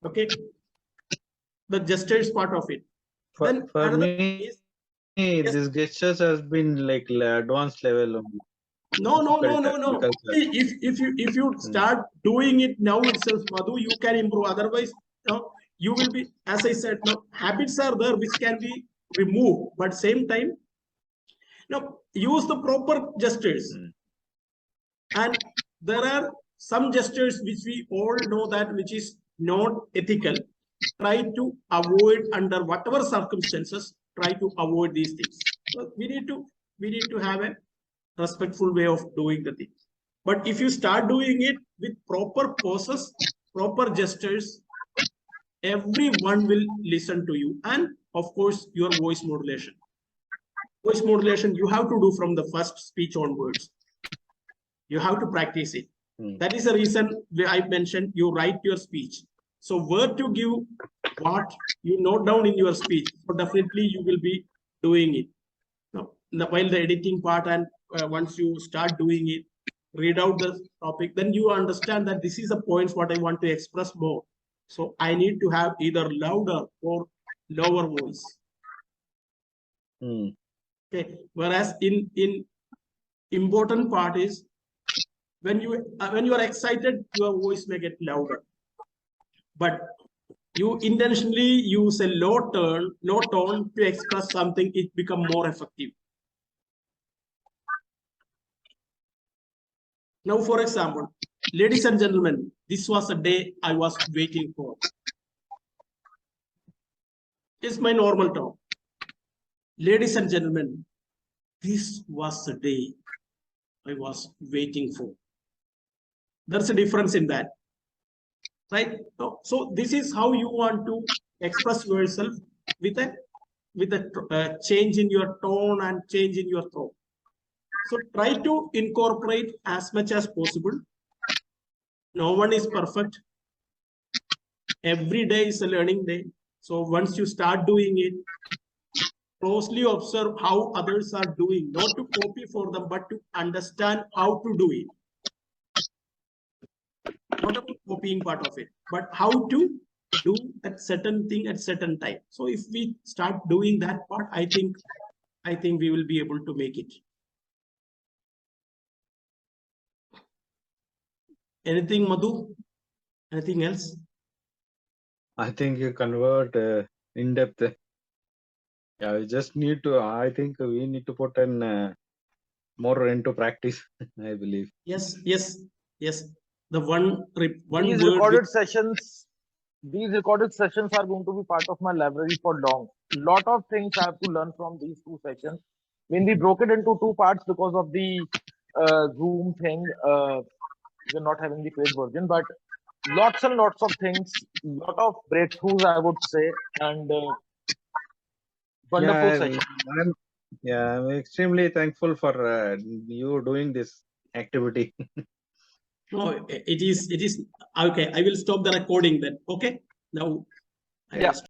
S1: Okay, the gestures part of it. Then
S2: For
S1: another
S2: me,
S1: is, yes.
S2: this gestures has been like advanced level only.
S1: No. If you start doing it now itself, Madhu, you can improve. Otherwise, no, you will be, as I said, no, habits are there which can be removed, but same time, no, use the proper gestures. And there are some gestures which we all know that which is not ethical. Try to avoid under whatever circumstances. Try to avoid these things. So we need to have a respectful way of doing the thing. But if you start doing it with proper poses, proper gestures, everyone will listen to you. And of course, your voice modulation. Voice modulation you have to do from the first speech onwards. You have to practice it. That is the reason I mentioned you write your speech. So where to give what you note down in your speech. So definitely you will be doing it. Now, while the editing part, and once you start doing it, read out the topic, then you understand that this is the points what I want to express more. So I need to have either louder or lower voice. Okay. Whereas in important part is when you are excited, your voice may get louder. But you intentionally use a low tone to express something, it become more effective. Now, for example, ladies and gentlemen, this was a day I was waiting for. It's my normal tone. Ladies and gentlemen, this was the day I was waiting for. There's a difference in that, right? So this is how you want to express yourself with a change in your tone and change in your throat. So try to incorporate as much as possible. No one is perfect. Every day is a learning day. So once you start doing it, closely observe how others are doing, not to copy for them, but to understand how to do it. Not about copying part of it, but how to do that certain thing at certain time. So if we start doing that part, I think we will be able to make it. Anything, Madhu? Anything else?
S2: I think you convert in depth. Yeah, we just need to. I think we need to put in more into practice. I believe.
S1: Yes. The one
S3: these
S1: word
S3: recorded sessions. These recorded sessions are going to be part of my library for long. Lot of things I have to learn from these two sessions. When we broke it into two parts because of the Zoom thing, we're not having the paid version, but lots and lots of things, lot of breakthroughs, I would say, and wonderful session.
S2: I'm extremely thankful for you doing this activity.
S1: No, it is okay. I will stop the recording then. Okay. Now.
S3: Yeah.